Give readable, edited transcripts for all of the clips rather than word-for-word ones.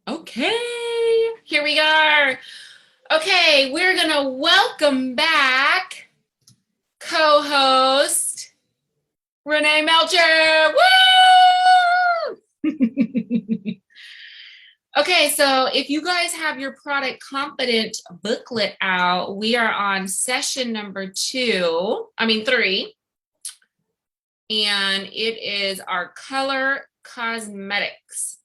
Okay, here we are. Okay, we're gonna welcome back co-host Renee Melcher. Woo! Okay, so if you guys have your product confident booklet out, we are on session number three, and it is our color cosmetics.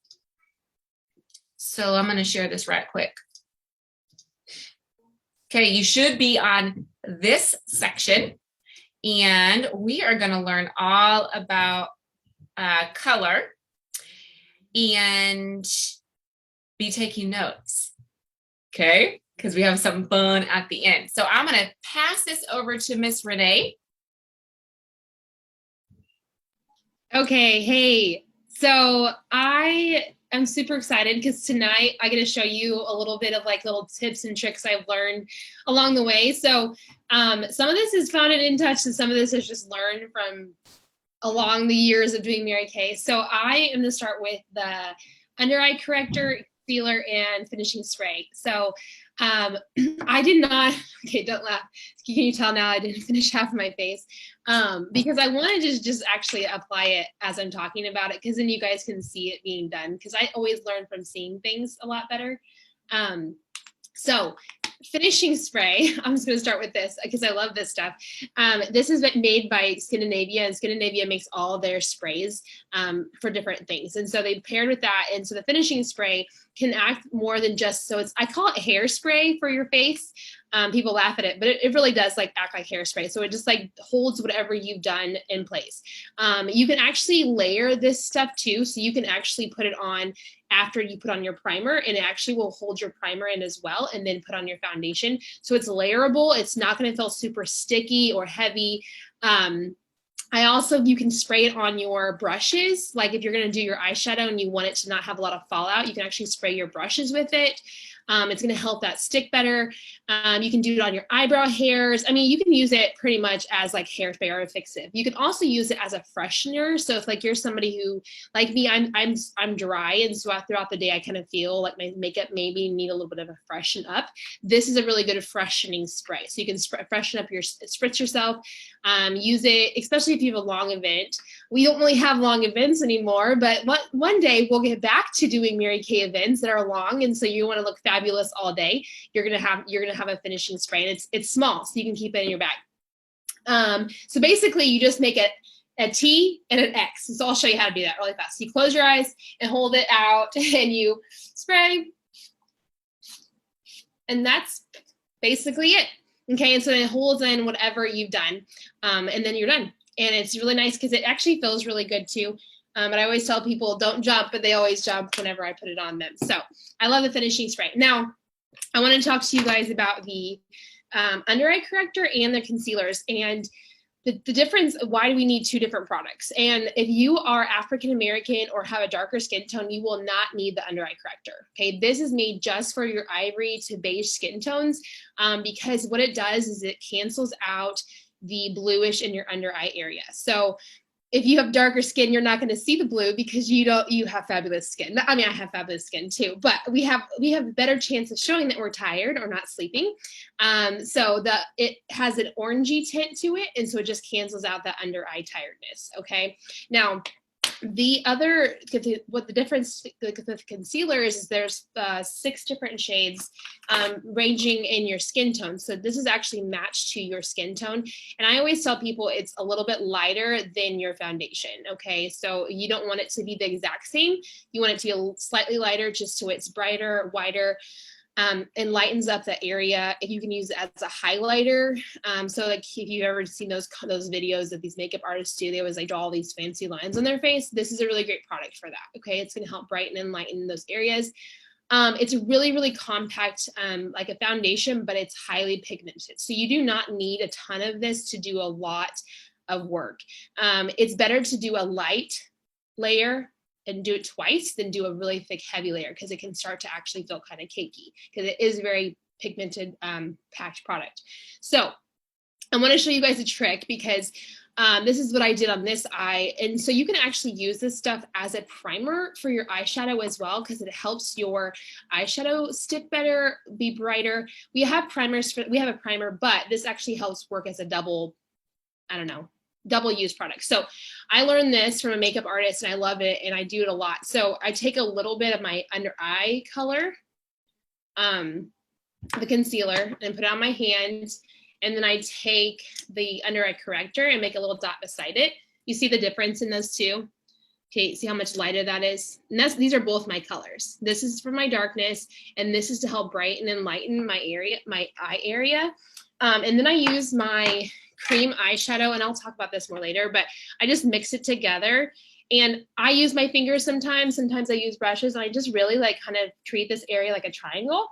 So I'm going to share this right quick. Okay, you should be on this section, and we are going to learn all about color and be taking notes, okay? Because we have some fun at the end. So I'm going to pass this over to Miss Renee. Okay, hey. So I am super excited because tonight I get to show you a little bit of like little tips and tricks I've learned along the way. So some of this is founded in touch and some of this is just learned from along the years of doing Mary Kay. So I am going to start with the under eye corrector, concealer, and finishing spray. So I did not, okay, don't laugh. Can you tell now I didn't finish half of my face? Because I wanted to just actually apply it as I'm talking about it, because then you guys can see it being done, because I always learn from seeing things a lot better. So finishing spray, I'm just going to start with this because I love this stuff. This is made by Skindinavia, and Skindinavia makes all their sprays for different things. And so they paired with that. And so the finishing spray can act more than just, so I call it hairspray for your face. People laugh at it, but it really does like act like hairspray. So it just like holds whatever you've done in place. You can actually layer this stuff too. So you can actually put it on after you put on your primer, and it actually will hold your primer in as well and then put on your foundation. So it's layerable. It's not going to feel super sticky or heavy. You can spray it on your brushes. Like if you're going to do your eyeshadow and you want it to not have a lot of fallout, you can actually spray your brushes with it. It's going to help that stick better. You can do it on your eyebrow hairs. I mean, you can use it pretty much as like hairspray or a fix-it. You can also use it as a freshener. So if like you're somebody who, like me, I'm dry, and so throughout the day I kind of feel like my makeup maybe need a little bit of a freshen up. This is a really good freshening spray. So you can freshen up spritz yourself. Use it, especially if you have a long event. We don't really have long events anymore, but one day we'll get back to doing Mary Kay events that are long, and so you want to look fabulous all day. You're gonna have a finishing spray, and it's small, so you can keep it in your bag. So basically, you just make it a T and an X. So I'll show you how to do that really fast. You close your eyes and hold it out, and you spray, and that's basically it. Okay, and so it holds in whatever you've done, and then you're done. And it's really nice because it actually feels really good too. But I always tell people don't jump, but they always jump whenever I put it on them. So I love the finishing spray. Now, I want to talk to you guys about the under eye corrector and the concealers, and the difference. Why do we need two different products? And if you are African American or have a darker skin tone, you will not need the under eye corrector. Okay, this is made just for your ivory to beige skin tones, because what it does is it cancels out the bluish in your under eye area. So if you have darker skin, you're not going to see the blue because you have fabulous skin. I mean, I have fabulous skin too, but we have a better chance of showing that we're tired or not sleeping. So it has an orangey tint to it, and so it just cancels out that under eye tiredness. Okay. Now, what the difference with concealer is there's 6 different shades ranging in your skin tone. So this is actually matched to your skin tone. And I always tell people it's a little bit lighter than your foundation. Okay, so you don't want it to be the exact same. You want it to be slightly lighter just so it's brighter, wider, and lightens up the area. If you can use it as a highlighter, so like if you've ever seen those videos that these makeup artists do, they always like draw all these fancy lines on their face. This is a really great product for that. Okay, it's going to help brighten and lighten those areas. It's really, really compact, like a foundation, but it's highly pigmented. So you do not need a ton of this to do a lot of work. It's better to do a light layer and do it twice than do a really thick, heavy layer, because it can start to actually feel kind of cakey because it is a very pigmented packed product. So I want to show you guys a trick, because This is what I did on this eye. And so you can actually use this stuff as a primer for your eyeshadow as well, because it helps your eyeshadow stick better, be brighter. We have a primer, but this actually helps work as a double, I don't know, double use product. So I learned this from a makeup artist and I love it and I do it a lot. So I take a little bit of my under eye color, the concealer, and put it on my hand. And then I take the under eye corrector and make a little dot beside it. You see the difference in those two? Okay, see how much lighter that is? And these are both my colors. This is for my darkness, and this is to help brighten and lighten my eye area. And then I use my cream eyeshadow, and I'll talk about this more later, but I just mix it together. And I use my fingers sometimes I use brushes, and I just really like kind of treat this area like a triangle.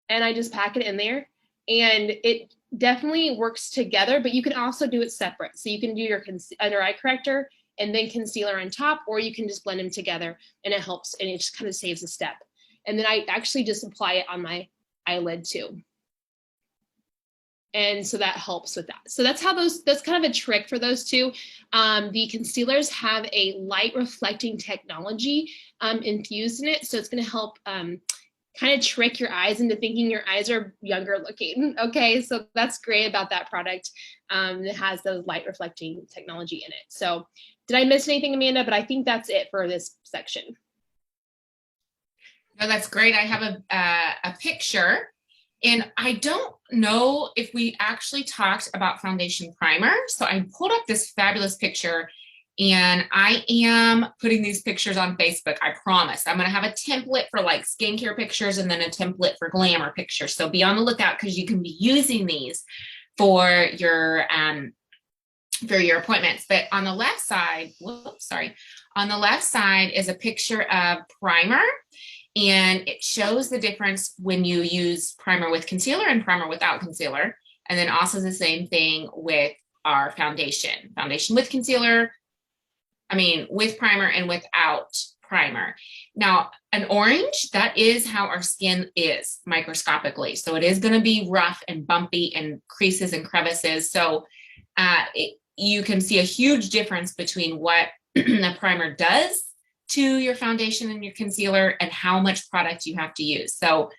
And I just pack it in there. And it definitely works together, but you can also do it separate. So you can do your under eye corrector and then concealer on top, or you can just blend them together and it helps, and it just kind of saves a step. And then I actually just apply it on my eyelid too. And so that helps with that. So that's kind of a trick for those two. The concealers have a light reflecting technology infused in it. So it's going to help kind of trick your eyes into thinking your eyes are younger looking. Okay, so that's great about that product. It has the light reflecting technology in it. So did I miss anything, Amanda? But I think that's it for this section. No, that's great. I have a picture, and I don't know if we actually talked about foundation primer. So I pulled up this fabulous picture, and I am putting these pictures on Facebook. I promise. I'm going to have a template for like skincare pictures and then a template for glamour pictures. So be on the lookout, because you can be using these for your appointments. But on the left side, on the left side is a picture of primer, and it shows the difference when you use primer with concealer and primer without concealer. And then also the same thing with our foundation with concealer, with primer and without primer. Now, an orange, that is how our skin is microscopically. So it is going to be rough and bumpy and creases and crevices. So you can see a huge difference between what the primer does to your foundation and your concealer and how much product you have to use. So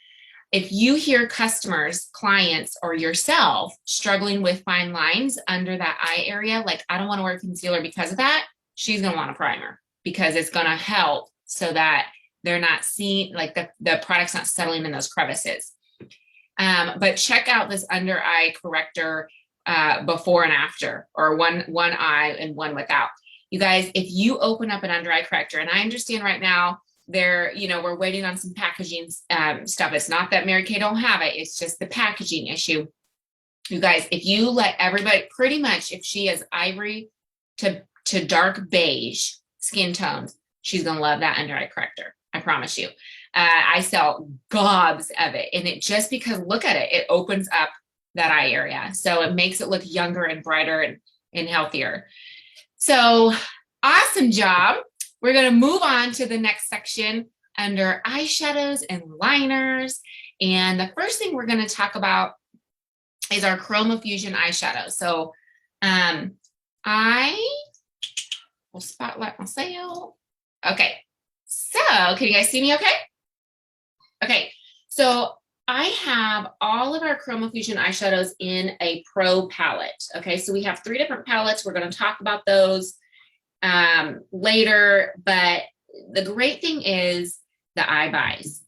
if you hear customers, clients, or yourself struggling with fine lines under that eye area, like, I don't want to wear concealer because of that, she's going to want a primer, because it's going to help so that they're not seeing, like the product's not settling in those crevices. But check out this under eye corrector before and after, or one eye and one without. You guys, if you open up an under eye corrector, and I understand right now we're waiting on some packaging stuff. It's not that Mary Kay don't have it. It's just the packaging issue. You guys, if you let everybody, pretty much if she has ivory to dark beige skin tones, she's going to love that under eye corrector. I promise you. I sell gobs of it. And it just because, look at it, it opens up that eye area. So it makes it look younger and brighter and healthier. So awesome job. We're going to move on to the next section under eyeshadows and liners. And the first thing we're going to talk about is our Chroma Fusion eyeshadow. So I will spotlight myself. Okay. So can you guys see me okay? Okay. So I have all of our Chroma Fusion eyeshadows in a Pro palette. Okay. So we have 3 different palettes. We're going to talk about those later, but the great thing is the eye buys.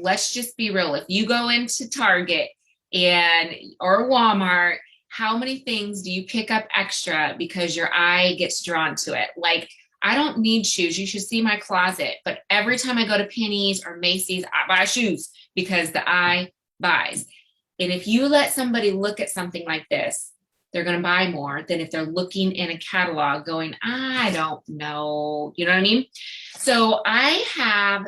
Let's just be real. If you go into Target or Walmart, how many things do you pick up extra because your eye gets drawn to it? Like, I don't need shoes. You should see my closet, but every time I go to Penny's or Macy's, I buy shoes because the eye buys. And if you let somebody look at something like this, they're going to buy more than if they're looking in a catalog going, I don't know. You know what I mean? So I have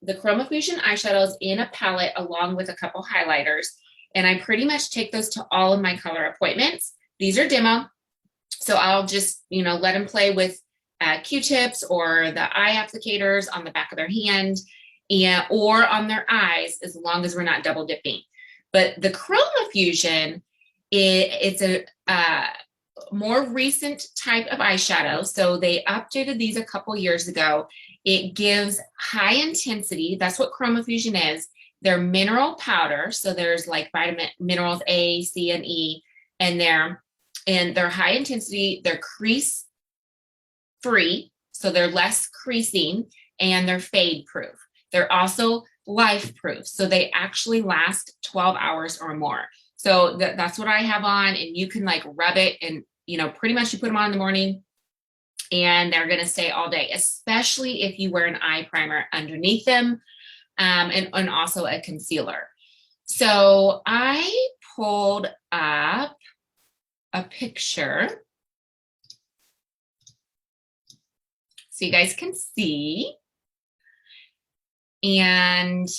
the Chroma Fusion eyeshadows in a palette along with a couple highlighters. And I pretty much take those to all of my color appointments. These are demo. So I'll just, let them play with Q-tips or the eye applicators on the back of their hand or on their eyes, as long as we're not double dipping. But the Chroma Fusion, it's a more recent type of eyeshadow. So they updated these a couple years ago. It gives high intensity. That's what ChromaFusion is. They're mineral powder. So there's like vitamin minerals A, C, and E in there. And they're high intensity. They're crease free. So they're less creasing, and they're fade proof. They're also life proof. So they actually last 12 hours or more. So that's what I have on, and you can like rub it, and pretty much you put them on in the morning and they're going to stay all day, especially if you wear an eye primer underneath them, and also a concealer. So I pulled up a picture so you guys can see. And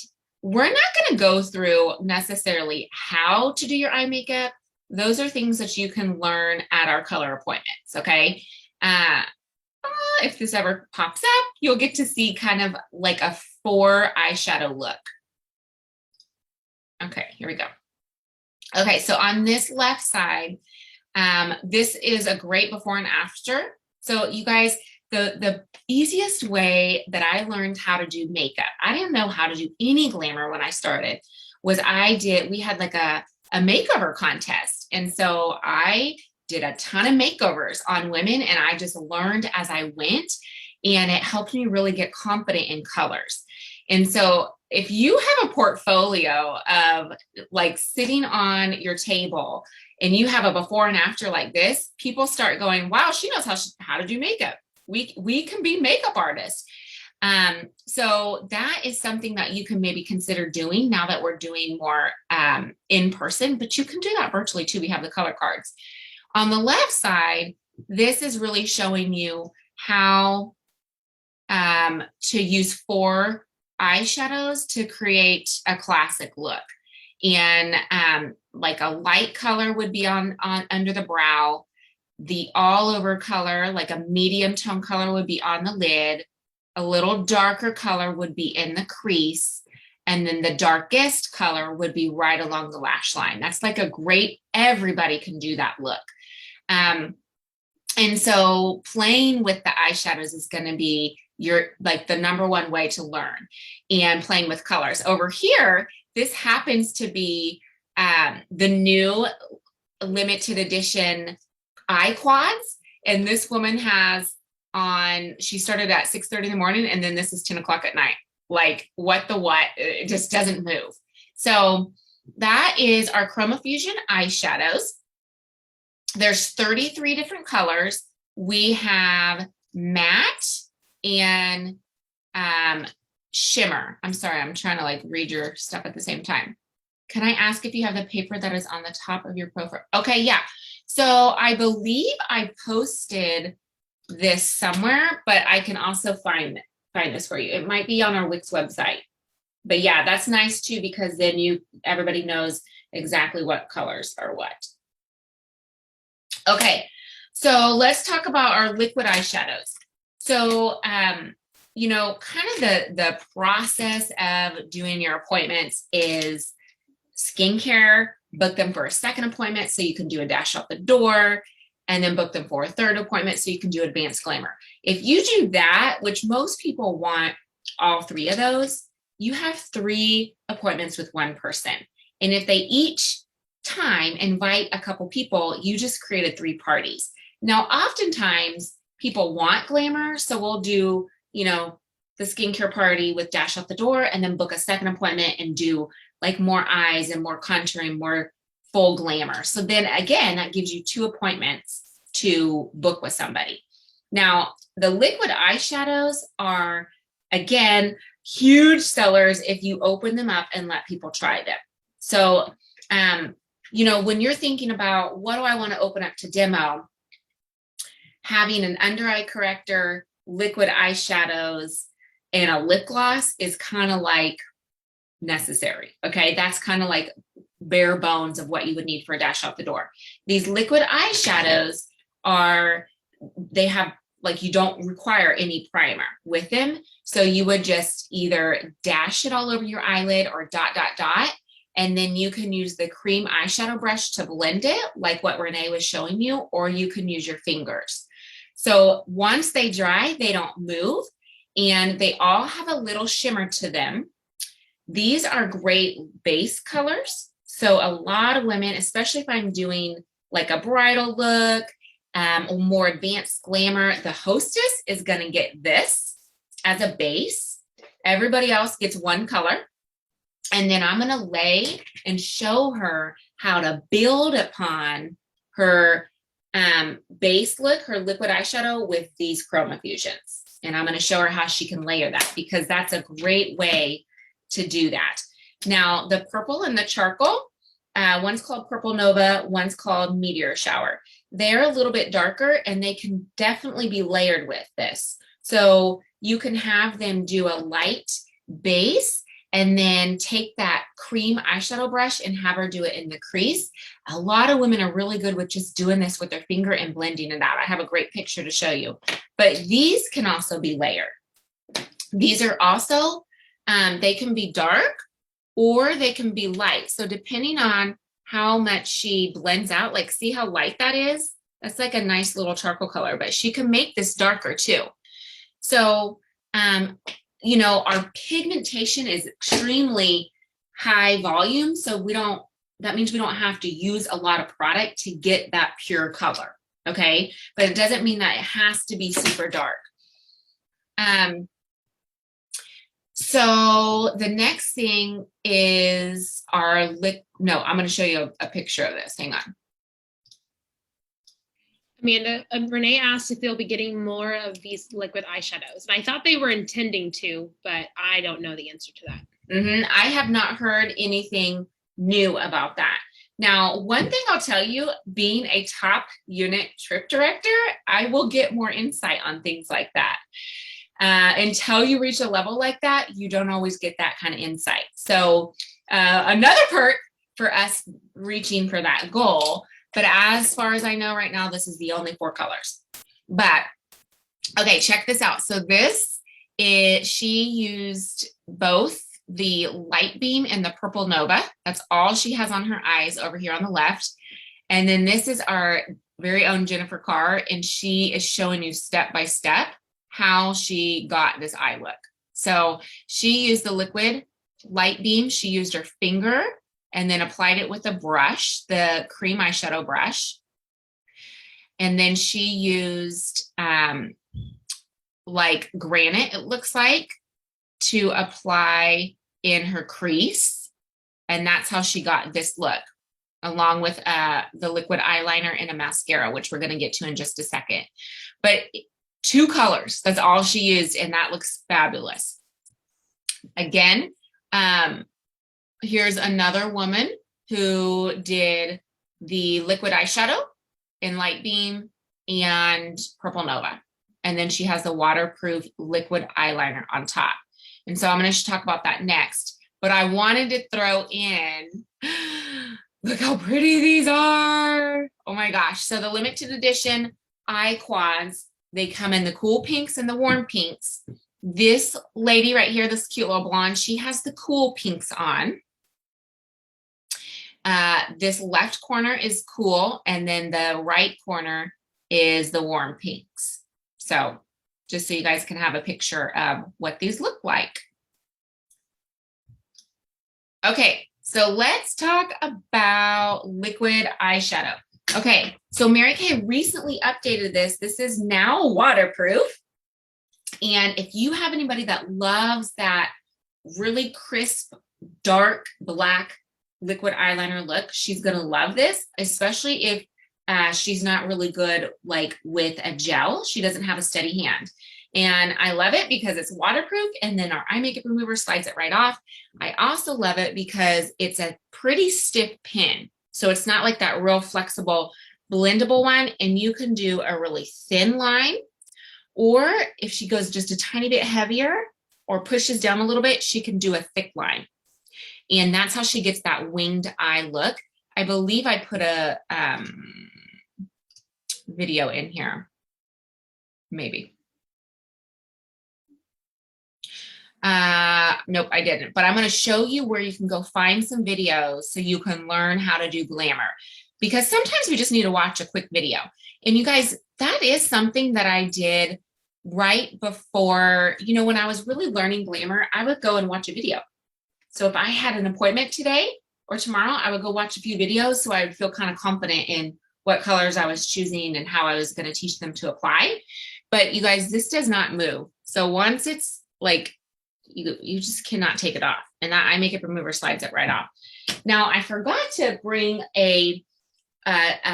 we're not going to go through necessarily how to do your eye makeup. Those are things that you can learn at our color appointments, okay? If this ever pops up, you'll get to see kind of like a 4 eyeshadow look. Okay, here we go. Okay, so on this left side, this is a great before and after. So you guys, the easiest way that I learned how to do makeup, I didn't know how to do any glamour when I started, was we had like a makeover contest. And so I did a ton of makeovers on women, and I just learned as I went, and it helped me really get confident in colors. And so if you have a portfolio of like sitting on your table and you have a before and after like this, people start going, wow, she knows how to do makeup. We can be makeup artists. So that is something that you can maybe consider doing now that we're doing more in person, but you can do that virtually too. We have the color cards. On the left side, this is really showing you how to use 4 eyeshadows to create a classic look. And like a light color would be on under the brow. The all over color, like a medium tone color, would be on the lid. A little darker color would be in the crease. And then the darkest color would be right along the lash line. That's like a great, everybody can do that look. And so playing with the eyeshadows is going to be like the number one way to learn, and playing with colors. Over here, this happens to be the new limited edition eye quads. And this woman has on, she started at 6:30 in the morning, and then this is 10 o'clock at night. Like what, it just doesn't move. So that is our ChromaFusion eyeshadows. There's 33 different colors. We have matte and shimmer. I'm sorry, I'm trying to like read your stuff at the same time. Can I ask if you have the paper that is on the top of your profile? Okay, yeah. So I believe I posted this somewhere, but I can also find this for you. It might be on our Wix website. But yeah, that's nice too, because then everybody knows exactly what colors are what. Okay, so let's talk about our liquid eyeshadows. So, kind of the process of doing your appointments is skincare, book them for a second appointment so you can do a dash out the door, and then book them for a third appointment so you can do advanced glamour. If you do that, which most people want all 3 of those, you have 3 appointments with one person. And if they each time invite a couple people, you just created 3 parties. Now, oftentimes people want glamour, so we'll do, the skincare party with dash out the door, and then book a second appointment and do like more eyes and more contouring, more full glamour. So then again, that gives you 2 appointments to book with somebody. Now, the liquid eyeshadows are, again, huge sellers if you open them up and let people try them. So, when you're thinking about what do I want to open up to demo, having an under eye corrector, liquid eyeshadows, and a lip gloss is kind of like necessary. Okay, that's kind of like bare bones of what you would need for a dash out the door. These liquid eyeshadows they have like, you don't require any primer with them. So you would just either dash it all over your eyelid or dot, dot, dot. And then you can use the cream eyeshadow brush to blend it, like what Renee was showing you, or you can use your fingers. So once they dry, they don't move, and they all have a little shimmer to them. These are great base colors. So a lot of women, especially if I'm doing like a bridal look, or more advanced glamour, the hostess is gonna get this as a base. Everybody else gets one color. And then I'm gonna lay and show her how to build upon her base look, her liquid eyeshadow with these Chroma Fusions. And I'm gonna show her how she can layer that, because that's a great way to do that. Now, the purple and the charcoal, one's called Purple Nova, one's called Meteor Shower. They're a little bit darker, and they can definitely be layered with this. So you can have them do a light base and then take that cream eyeshadow brush and have her do it in the crease. A lot of women are really good with just doing this with their finger and blending it out. I have a great picture to show you. But these can also be layered. These are also, they can be dark or they can be light. So depending on how much she blends out, like see how light that is? That's like a nice little charcoal color, but she can make this darker too. So, you know, our pigmentation is extremely high volume. So that means we don't have to use a lot of product to get that pure color. Okay. But it doesn't mean that it has to be super dark. So the next thing is our I'm going to show you a picture of this. Hang on. Amanda, Renee asked if they'll be getting more of these liquid eyeshadows. And I thought they were intending to, but I don't know the answer to that. I have not heard anything new about that. Now, one thing I'll tell you, being a top unit trip director, I will get more insight on things like that. Until you reach a level like that, you don't always get that kind of insight. So another perk for us reaching for that goal, but as far as I know right now, this is the only 4 colors. But okay, check this out. So she used both the Light Beam and the Purple Nova. That's all she has on her eyes over here on the left. And then this is our very own Jennifer Carr, and she is showing you step by step how she got this eye look. So she used the liquid Light Beam. She used her finger and then applied it with a brush, the cream eyeshadow brush. And then she used like granite, it looks like, to apply in her crease. And that's how she got this look, along with the liquid eyeliner and a mascara, which we're gonna get to in just a second. But 2 colors, that's all she used, and that looks fabulous. Again, here's another woman who did the liquid eyeshadow in Light Beam and Purple Nova. And then she has the waterproof liquid eyeliner on top. And so I'm going to talk about that next. But I wanted to throw in, look how pretty these are. Oh my gosh. So the limited edition eye quads, they come in the cool pinks and the warm pinks. This lady right here, this cute little blonde, she has the cool pinks on. This left corner is cool, and then the right corner is the warm pinks. So just so you guys can have a picture of what these look like. Okay, so let's talk about liquid eyeshadow. Okay, so Mary Kay recently updated this. This is now waterproof. And if you have anybody that loves that really crisp, dark black liquid eyeliner look, she's gonna love this, especially if she's not really good like with a gel. She doesn't have a steady hand. And I love it because it's waterproof, and then our eye makeup remover slides it right off. I also love it because it's a pretty stiff pin. So it's not like that real flexible, blendable one, and you can do a really thin line, or if she goes just a tiny bit heavier or pushes down a little bit, she can do a thick line. And that's how she gets that winged eye look. I believe I put a video in here, maybe. Nope, I didn't. But I'm going to show you where you can go find some videos so you can learn how to do glamour. Because sometimes we just need to watch a quick video. And you guys, that is something that I did right before, when I was really learning glamour, I would go and watch a video. So if I had an appointment today or tomorrow, I would go watch a few videos so I would feel kind of confident in what colors I was choosing and how I was going to teach them to apply. But you guys, this does not move. So once it's like, you just cannot take it off. And I Makeup Remover slides it right off. Now I forgot to bring a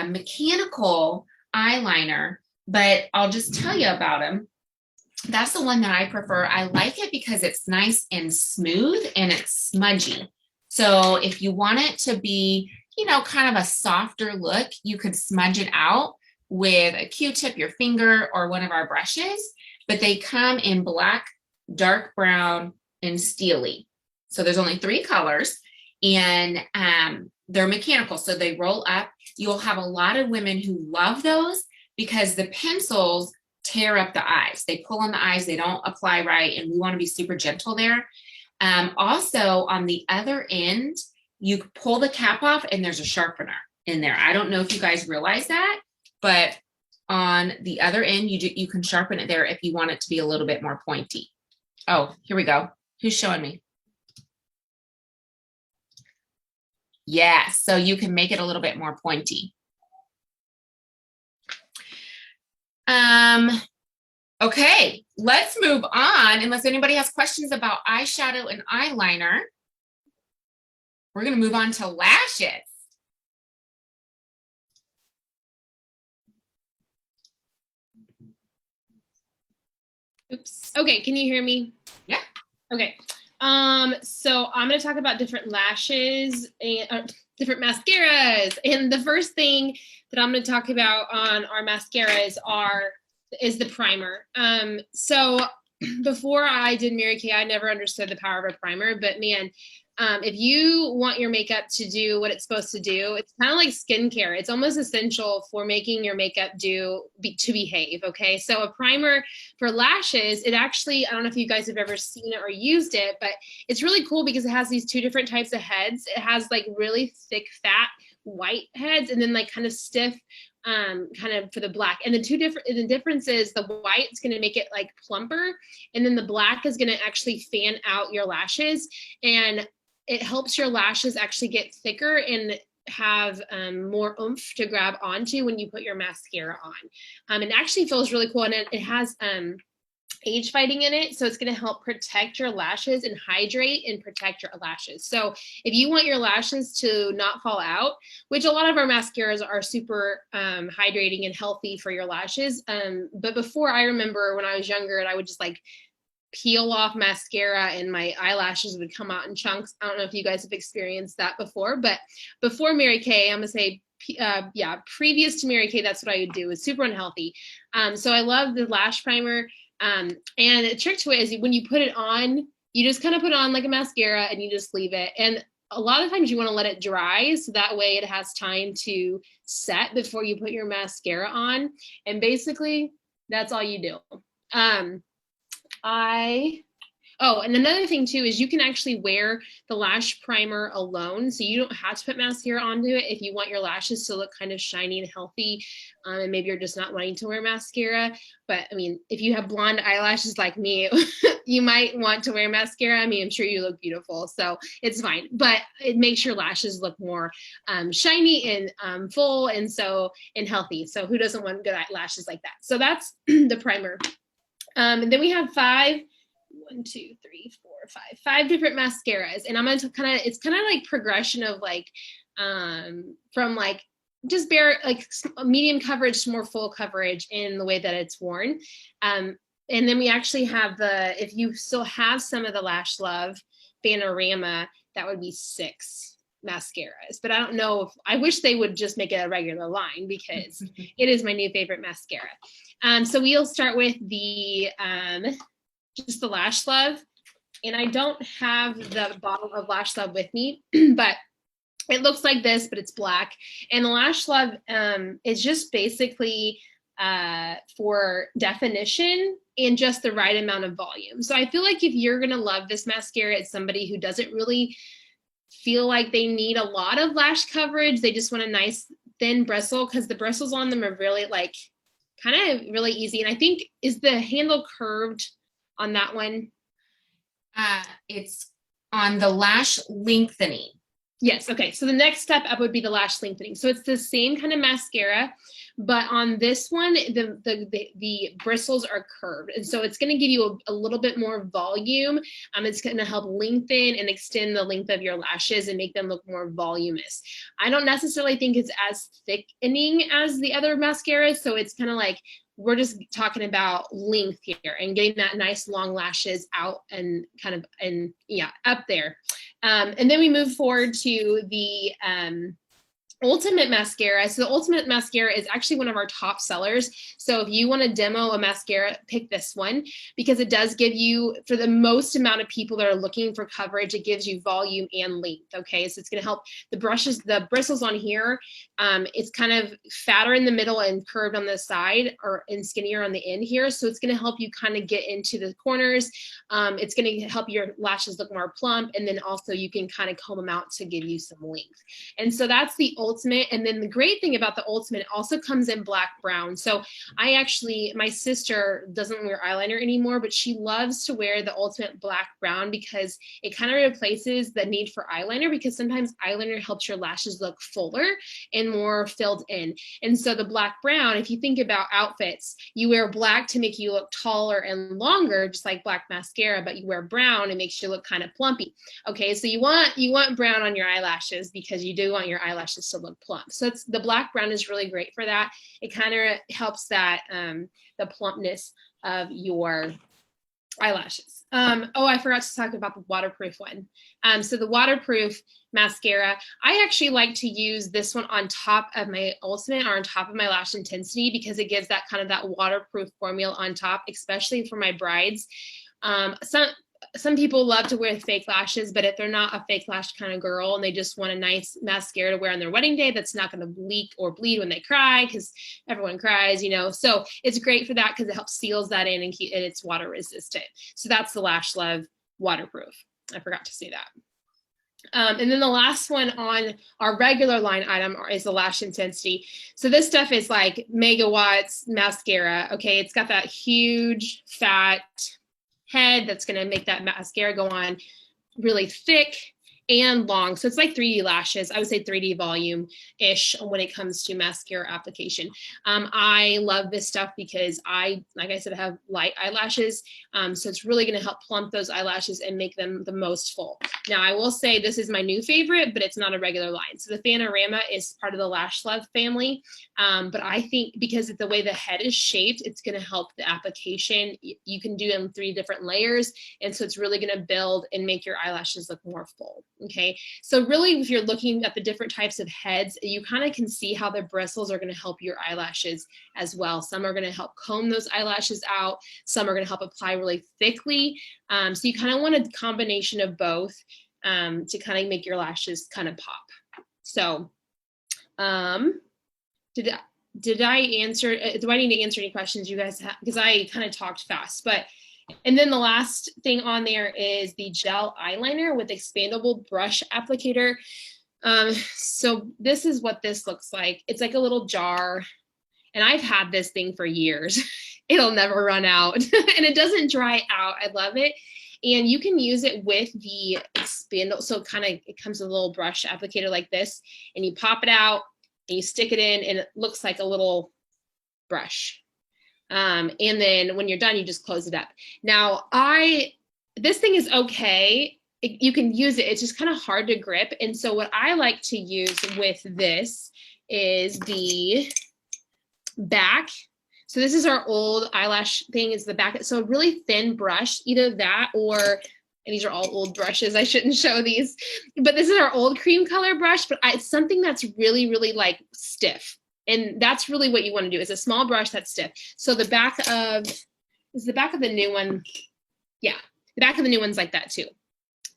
mechanical eyeliner, but I'll just tell you about them. That's the one that I prefer. I like it because it's nice and smooth and it's smudgy. So if you want it to be, kind of a softer look, you could smudge it out with a Q-tip, your finger, or one of our brushes, but they come in black, dark brown, and steely. So there's only 3 colors, and they're mechanical, so they roll up. You'll have a lot of women who love those because the pencils tear up the eyes. They pull on the eyes, they don't apply right, and we want to be super gentle there. Also, on the other end, you pull the cap off and there's a sharpener in there. I don't know if you guys realize that, but on the other end, you can sharpen it there if you want it to be a little bit more pointy. Oh, here we go. Who's showing me? Yeah, so you can make it a little bit more pointy. Okay, let's move on. Unless anybody has questions about eyeshadow and eyeliner, we're going to move on to lashes. Oops. Okay, can you hear me? Yeah. Okay. So I'm going to talk about different lashes and different mascaras. And the first thing that I'm going to talk about on our mascaras is the primer. So before I did Mary Kay, I never understood the power of a primer, but man, if you want your makeup to do what it's supposed to do, it's kind of like skincare. It's almost essential for making your makeup to behave. Okay. So a primer for lashes, it actually, I don't know if you guys have ever seen it or used it, but it's really cool because it has these 2 different types of heads. It has like really thick, fat, white heads, and then like kind of stiff, kind of for the black. And the difference is the white's going to make it like plumper, and then the black is going to actually fan out your lashes, and it helps your lashes actually get thicker and have more oomph to grab onto when you put your mascara on. It actually feels really cool, and it has age fighting in it, so it's going to help protect your lashes and hydrate and protect your lashes. So if you want your lashes to not fall out, which a lot of our mascaras are super hydrating and healthy for your lashes, but before, I remember when I was younger and I would just like peel off mascara and my eyelashes would come out in chunks. I don't know if you guys have experienced that before, but before Mary Kay, I'm gonna say previous to Mary Kay, that's what I would do. It's super unhealthy. So I love the lash primer. And the trick to it is when you put it on, you just kind of put on like a mascara and you just leave it. And a lot of times you want to let it dry so that way it has time to set before you put your mascara on. And basically that's all you do. And another thing too is you can actually wear the lash primer alone, so you don't have to put mascara onto it if you want your lashes to look kind of shiny and healthy, and maybe you're just not wanting to wear mascara. But I mean, if you have blonde eyelashes like me, you might want to wear mascara. I mean, I'm sure you look beautiful, so it's fine, but it makes your lashes look more shiny and full and healthy. So who doesn't want good lashes like that? So that's the primer. And then we have 5 different mascaras, and I'm going to it's kind of like progression of like from like just bare like medium coverage to more full coverage in the way that it's worn. And then we actually have if you still have some of the Lash Love Panorama, that would be 6 mascaras, but I don't know if I wish they would just make it a regular line because it is my new favorite mascara. So we'll start with the just the Lash Love, and I don't have the bottle of Lash Love with me, but it looks like this, but it's black. And the Lash Love is just basically for definition and just the right amount of volume. So I feel like if you're going to love this mascara, it's somebody who doesn't really feel like they need a lot of lash coverage. They just want a nice thin bristle, because the bristles on them are really like kind of really easy. And I think, is the handle curved on that one? It's on the lash lengthening. Yes. Okay. So the next step up would be the lash lengthening. So it's the same kind of mascara, but on this one, the bristles are curved. And so it's going to give you a little bit more volume. It's going to help lengthen and extend the length of your lashes and make them look more voluminous. I don't necessarily think it's as thickening as the other mascaras. So it's kind of like, we're just talking about length here and getting that nice long lashes out and kind of, and yeah, up there. And then we move forward to the Ultimate Mascara. So the Ultimate Mascara is actually one of our top sellers. So if you want to demo a mascara, pick this one, because it does give you, for the most amount of people that are looking for coverage, it gives you volume and length. Okay, so it's going to help the bristles on here. It's kind of fatter in the middle and curved on the side, and skinnier on the end here. So it's going to help you kind of get into the corners. It's going to help your lashes look more plump, and then also you can kind of comb them out to give you some length. And so that's the Ultimate. And then the great thing about the Ultimate, it also comes in black brown. So my sister doesn't wear eyeliner anymore, but she loves to wear the Ultimate black brown because it kind of replaces the need for eyeliner, because sometimes eyeliner helps your lashes look fuller and more filled in. And so the black brown, if you think about outfits, you wear black to make you look taller and longer, just like black mascara, but you wear brown, it makes you look kind of plumpy. Okay, so you want brown on your eyelashes because you do want your eyelashes to look plump. So the black brown is really great for that. It kind of helps that the plumpness of your eyelashes. Oh, I forgot to talk about the waterproof one. So the waterproof mascara, I actually like to use this one on top of my Ultimate, or on top of my Lash Intensity, because it gives that kind of that waterproof formula on top, especially for my brides. Some people love to wear fake lashes, but if they're not a fake lash kind of girl and they just want a nice mascara to wear on their wedding day that's not going to leak or bleed when they cry, because everyone cries, so it's great for that because it helps seals that in, and it's water resistant. So that's the Lash Love Waterproof. I forgot to say that. And then the last one on our regular line item is the Lash Intensity. So this stuff is like megawatts mascara. Okay, it's got that huge fat head that's going to make that mascara go on really thick and long. So it's like 3D lashes. I would say 3D volume-ish when it comes to mascara application. I love this stuff because like I said, I have light eyelashes. So it's really going to help plump those eyelashes and make them the most full. Now, I will say this is my new favorite, but it's not a regular line. So the Panorama is part of the Lash Love family. But I think because of the way the head is shaped, it's going to help the application. You can do it in 3 different layers. And so it's really going to build and make your eyelashes look more full. Okay, so really, if you're looking at the different types of heads, you kind of can see how the bristles are going to help your eyelashes as well. Some are going to help comb those eyelashes out. Some are going to help apply really thickly. So you kind of want a combination of both to kind of make your lashes kind of pop. So did I answer, do I need to answer any questions you guys have? Because I kind of talked fast, and then the last thing on there is the gel eyeliner with expandable brush applicator. So this is what this looks like. It's like a little jar, and I've had this thing for years. It'll never run out, and it doesn't dry out. I love it. And you can use it with the expandable. So it comes with a little brush applicator like this, and you pop it out and you stick it in, and it looks like a little brush. And then when you're done, you just close it up. Now, this thing is okay. You can use it. It's just kind of hard to grip. And so what I like to use with this is the back. So this is our old eyelash thing, is the back. So a really thin brush, either that or, and these are all old brushes. I shouldn't show these, but this is our old cream color brush, but it's something that's really, really like stiff. And that's really what you want to do, is a small brush that's stiff. So is the back of the new one. Yeah, the back of the new one's like that too.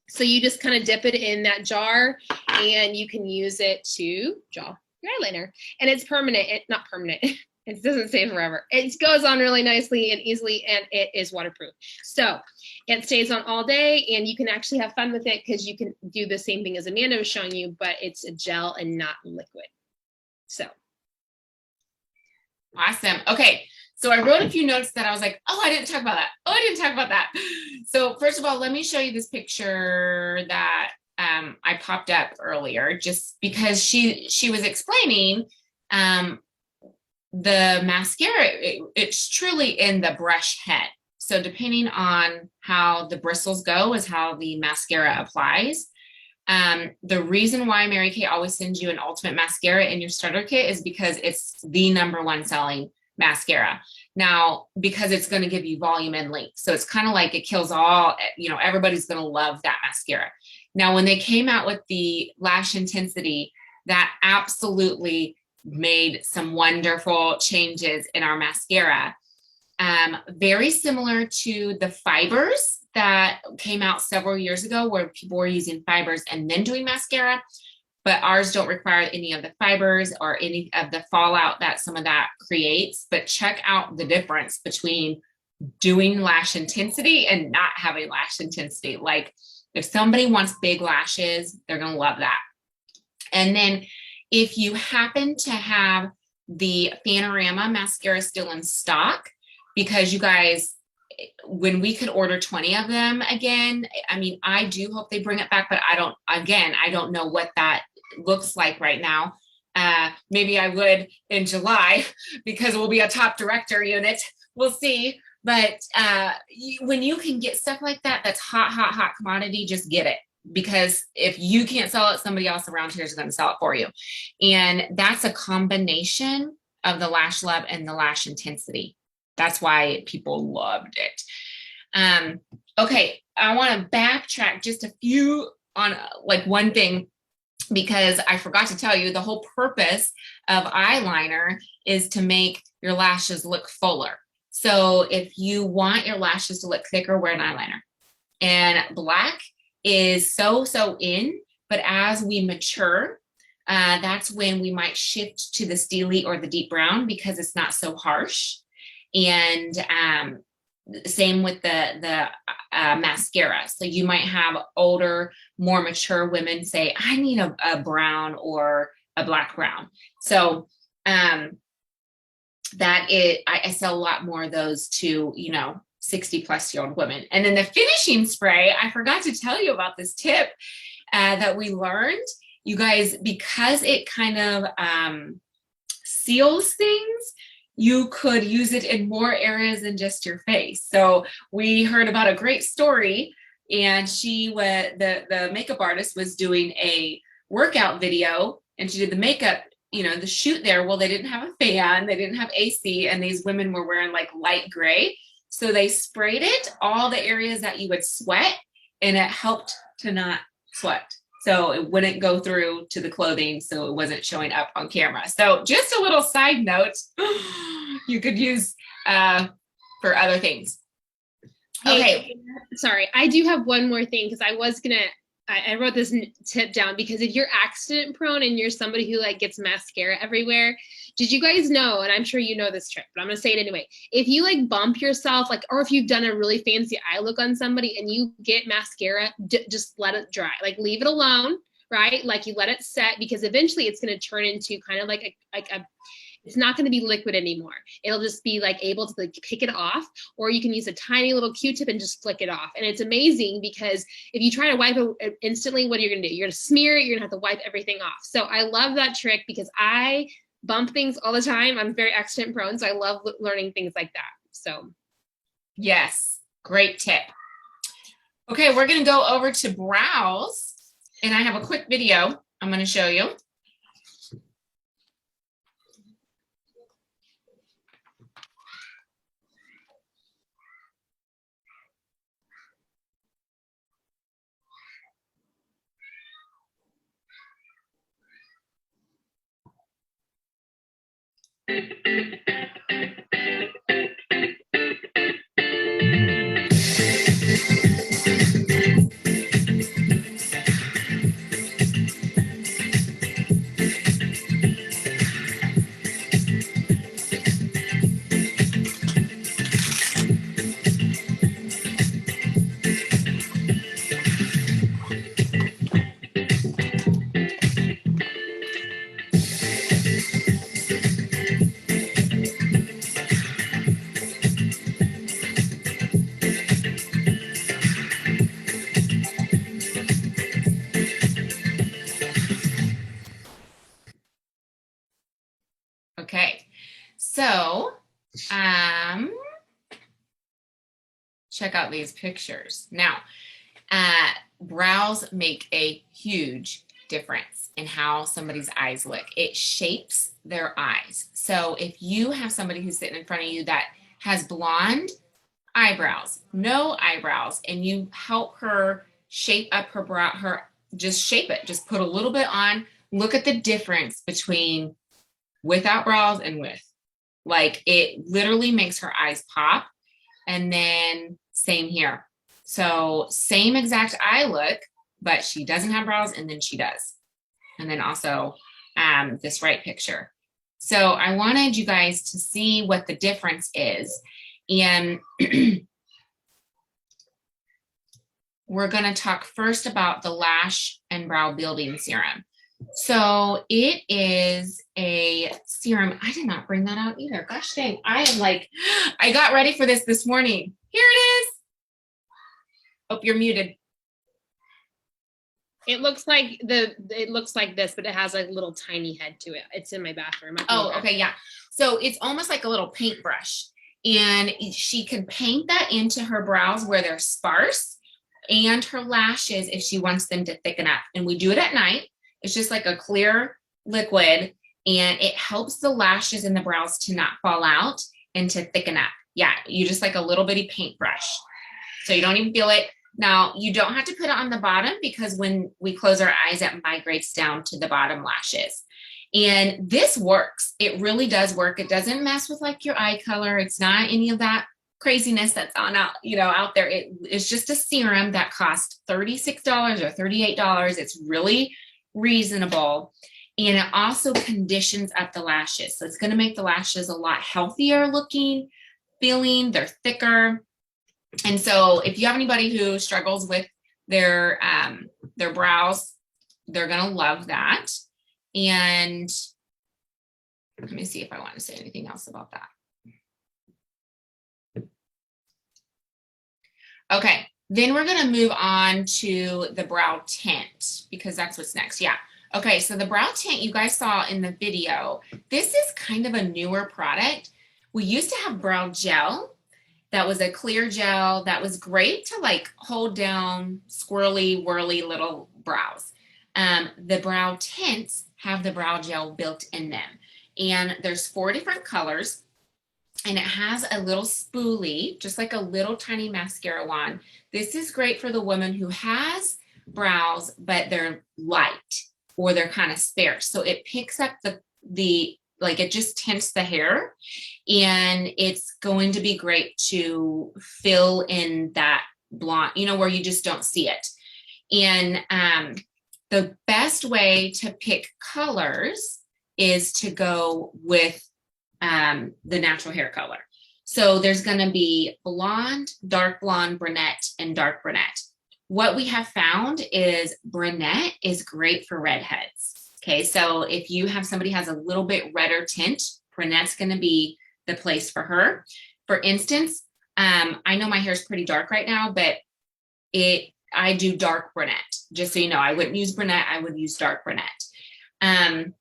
So you just kind of dip it in that jar, and you can use it to draw your eyeliner. And it's permanent, not permanent. It doesn't stay forever. It goes on really nicely and easily, and it is waterproof. So it stays on all day, and you can actually have fun with it because you can do the same thing as Amanda was showing you, but it's a gel and not liquid. So. Awesome. Okay. So I wrote a few notes that I was like, oh, I didn't talk about that. Oh, I didn't talk about that. So first of all, let me show you this picture that I popped up earlier, just because she was explaining the mascara, it's truly in the brush head. So depending on how the bristles go is how the mascara applies. The reason why Mary Kay always sends you an ultimate mascara in your starter kit is because it's the #1 selling mascara. Now, because it's going to give you volume and length. So it's kind of like it kills all, everybody's going to love that mascara. Now, when they came out with the Lash Intensity, that absolutely made some wonderful changes in our mascara. Very similar to the fibers that came out several years ago where people were using fibers and then doing mascara, but ours don't require any of the fibers or any of the fallout that some of that creates. But check out the difference between doing Lash Intensity and not having Lash Intensity. Like if somebody wants big lashes, they're going to love that. And then if you happen to have the Panorama mascara still in stock, because you guys, when we could order 20 of them again, I mean, I do hope they bring it back, but I don't know what that looks like right now. Maybe I would in July because it will be a top director unit. We'll see. But when you can get stuff like that, that's hot commodity, just get it. Because if you can't sell it, somebody else around here is going to sell it for you. And that's a combination of the Lash Love and the Lash Intensity. That's why people loved it. Okay, I want to backtrack just a few on like one thing, because I forgot to tell you the whole purpose of eyeliner is to make your lashes look fuller. So if you want your lashes to look thicker, wear an eyeliner. And black is so in, but as we mature, that's when we might shift to the steely or the deep brown because it's not so harsh. And same with the mascara. So you might have older, more mature women say, I need a brown or a black brown. So I sell a lot more of those to, 60-plus-year-old women. And then the finishing spray, I forgot to tell you about this tip that we learned. You guys, because it kind of seals things, you could use it in more areas than just your face. So we heard about a great story, and the makeup artist was doing a workout video, and she did the makeup, the shoot there. Well, they didn't have a fan, they didn't have AC, and these women were wearing like light gray. So they sprayed it all the areas that you would sweat, and it helped to not sweat. So it wouldn't go through to the clothing, so it wasn't showing up on camera. So just a little side note you could use for other things. Okay. Hey, sorry, I do have one more thing because I wrote this tip down because if you're accident prone and you're somebody who like gets mascara everywhere, did you guys know, and I'm sure you know this trick, but I'm going to say it anyway. If you like bump yourself, or if you've done a really fancy eye look on somebody and you get mascara, just let it dry, leave it alone, right? Like you let it set, because eventually it's going to turn into kind of like a it's not going to be liquid anymore. It'll just be able to pick it off, or you can use a tiny little Q-tip and just flick it off. And it's amazing because if you try to wipe it instantly, what are you going to do? You're going to smear it. You're going to have to wipe everything off. So I love that trick because I bump things all the time. I'm very accident prone, so I love learning things like that. So yes, great tip. Okay, we're going to go over to brows, and I have a quick video I'm going to show you. So, check out these pictures. Now, brows make a huge difference in how somebody's eyes look. It shapes their eyes. So if you have somebody who's sitting in front of you that has blonde eyebrows, no eyebrows, and you help her shape up her brow, just shape it, just put a little bit on, look at the difference between without brows and with. Like, it literally makes her eyes pop. And then same here. So same exact eye look, but she doesn't have brows, and then she does. And then also this right picture. So I wanted you guys to see what the difference is. And we're going to talk first about the lash and brow building serum. So it is a serum. I did not bring that out either. Gosh dang. I got ready for this morning. Here it is. Oh, you're muted. It looks like this, but it has a little tiny head to it. It's in my bathroom. Oh, okay, yeah. So it's almost like a little paintbrush, and she can paint that into her brows where they're sparse, and her lashes if she wants them to thicken up. And we do it at night. It's just like a clear liquid, and it helps the lashes and the brows to not fall out and to thicken up. Yeah, you just like a little bitty paintbrush. So you don't even feel it. Now, you don't have to put it on the bottom, because when we close our eyes, it migrates down to the bottom lashes. And this works. It really does work. It doesn't mess with like your eye color. It's not any of that craziness that's out there. It's just a serum that costs $36 or $38. It's really reasonable. And it also conditions up the lashes. So it's going to make the lashes a lot healthier looking, feeling. They're thicker. And so if you have anybody who struggles with their brows, they're going to love that. And let me see if I want to say anything else about that. Okay, then we're going to move on to the brow tint, because that's what's next. Yeah. Okay, so the brow tint you guys saw in the video, this is kind of a newer product. We used to have brow gel. That was a clear gel that was great to like hold down squirrely, whirly little brows. The brow tints have the brow gel built in them. And there's 4 different colors. And it has a little spoolie, just like a little tiny mascara wand. This is great for the woman who has brows, but they're light or they're kind of sparse. So it picks up it just tints the hair, and it's going to be great to fill in that blonde, where you just don't see it. And the best way to pick colors is to go with the natural hair color. So there's going to be blonde, brunette, and dark brunette. What we have found is brunette is great for redheads. Okay, so if you have somebody has a little bit redder tint, brunette's going to be the place for her. For instance, I know my hair is pretty dark right now, but I do dark brunette. Just so you know, I wouldn't use brunette. I would use dark brunette.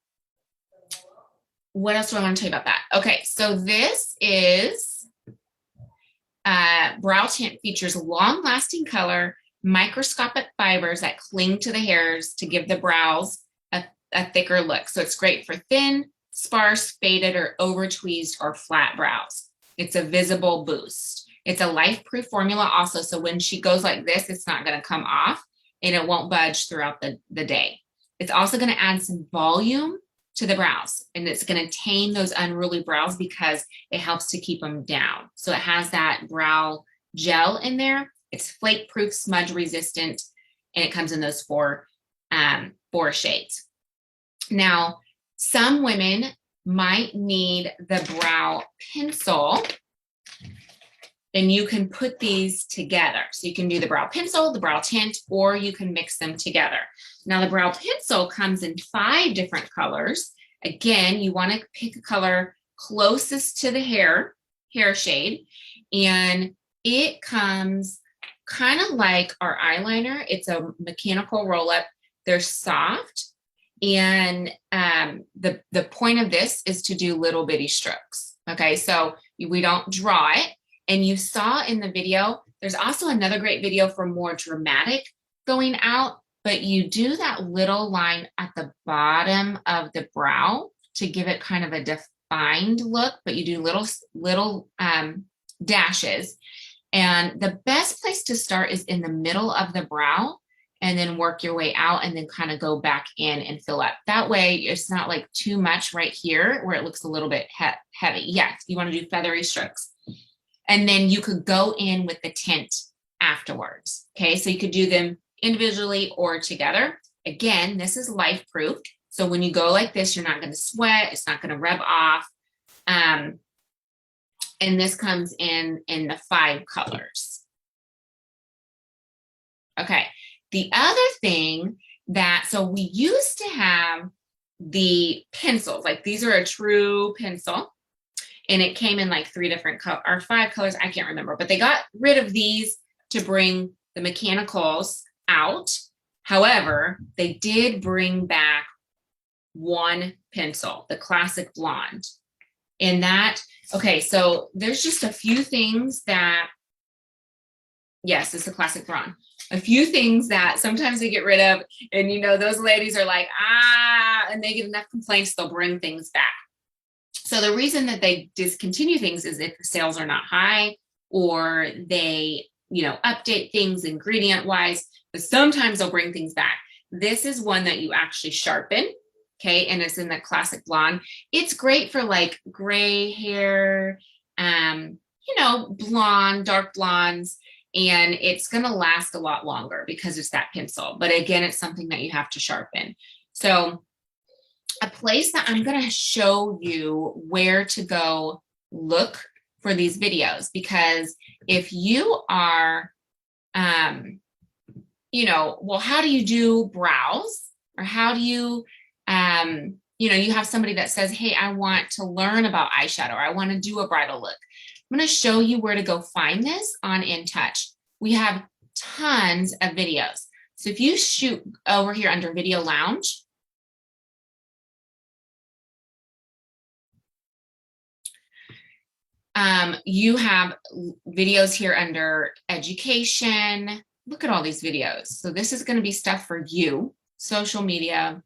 What else do I want to tell you about that? Okay, so this is brow tint, features long-lasting color, microscopic fibers that cling to the hairs to give the brows a thicker look. So it's great for thin, sparse, faded, or over tweezed or flat brows. It's a visible boost. It's a life-proof formula also, so when she goes like this, it's not going to come off and it won't budge throughout the day. It's also going to add some volume to the brows, and it's going to tame those unruly brows because it helps to keep them down. So it has that brow gel in there. It's flake-proof, smudge-resistant, and it comes in those four shades. Now, some women might need the brow pencil, and you can put these together. So you can do the brow pencil, the brow tint, or you can mix them together. Now, the brow pencil comes in 5 different colors. Again, you want to pick a color closest to the hair shade, and it comes kind of like our eyeliner. It's a mechanical roll-up. They're soft, and the point of this is to do little bitty strokes. Okay, so we don't draw it. And you saw in the video, there's also another great video for more dramatic going out, but you do that little line at the bottom of the brow to give it kind of a defined look, but you do little dashes. And the best place to start is in the middle of the brow and then work your way out and then kind of go back in and fill up. That way it's not like too much right here where it looks a little bit heavy. Yes, you want to do feathery strokes. And then you could go in with the tint afterwards. Okay, so you could do them individually or together. Again, this is life proof. So when you go like this, you're not going to sweat. It's not going to rub off. And this comes in the 5 colors. Okay. The other thing so we used to have the pencils, like these are a true pencil, and it came in like 3 different colors or 5 colors. I can't remember, but they got rid of these to bring the mechanicals out. However, they did bring back one pencil, the classic blonde. And that, okay, so there's just a few things that, yes, it's the classic blonde. A few things that sometimes they get rid of, and those ladies are like, and they get enough complaints, they'll bring things back. So the reason that they discontinue things is if the sales are not high or they, update things ingredient wise, but sometimes they'll bring things back. This is one that you actually sharpen. Okay. And it's in the classic blonde. It's great for like gray hair, blonde, dark blondes, and it's going to last a lot longer because it's that pencil. But again, it's something that you have to sharpen. So a place that I'm going to show you where to go look for these videos, because if you are, well, how do you do brows, or how do you, you have somebody that says, hey, I want to learn about eyeshadow, or I want to do a bridal look. I'm going to show you where to go find this on InTouch. We have tons of videos. So if you shoot over here under Video Lounge, you have videos here under education. Look at all these videos. So this is going to be stuff for you, social media,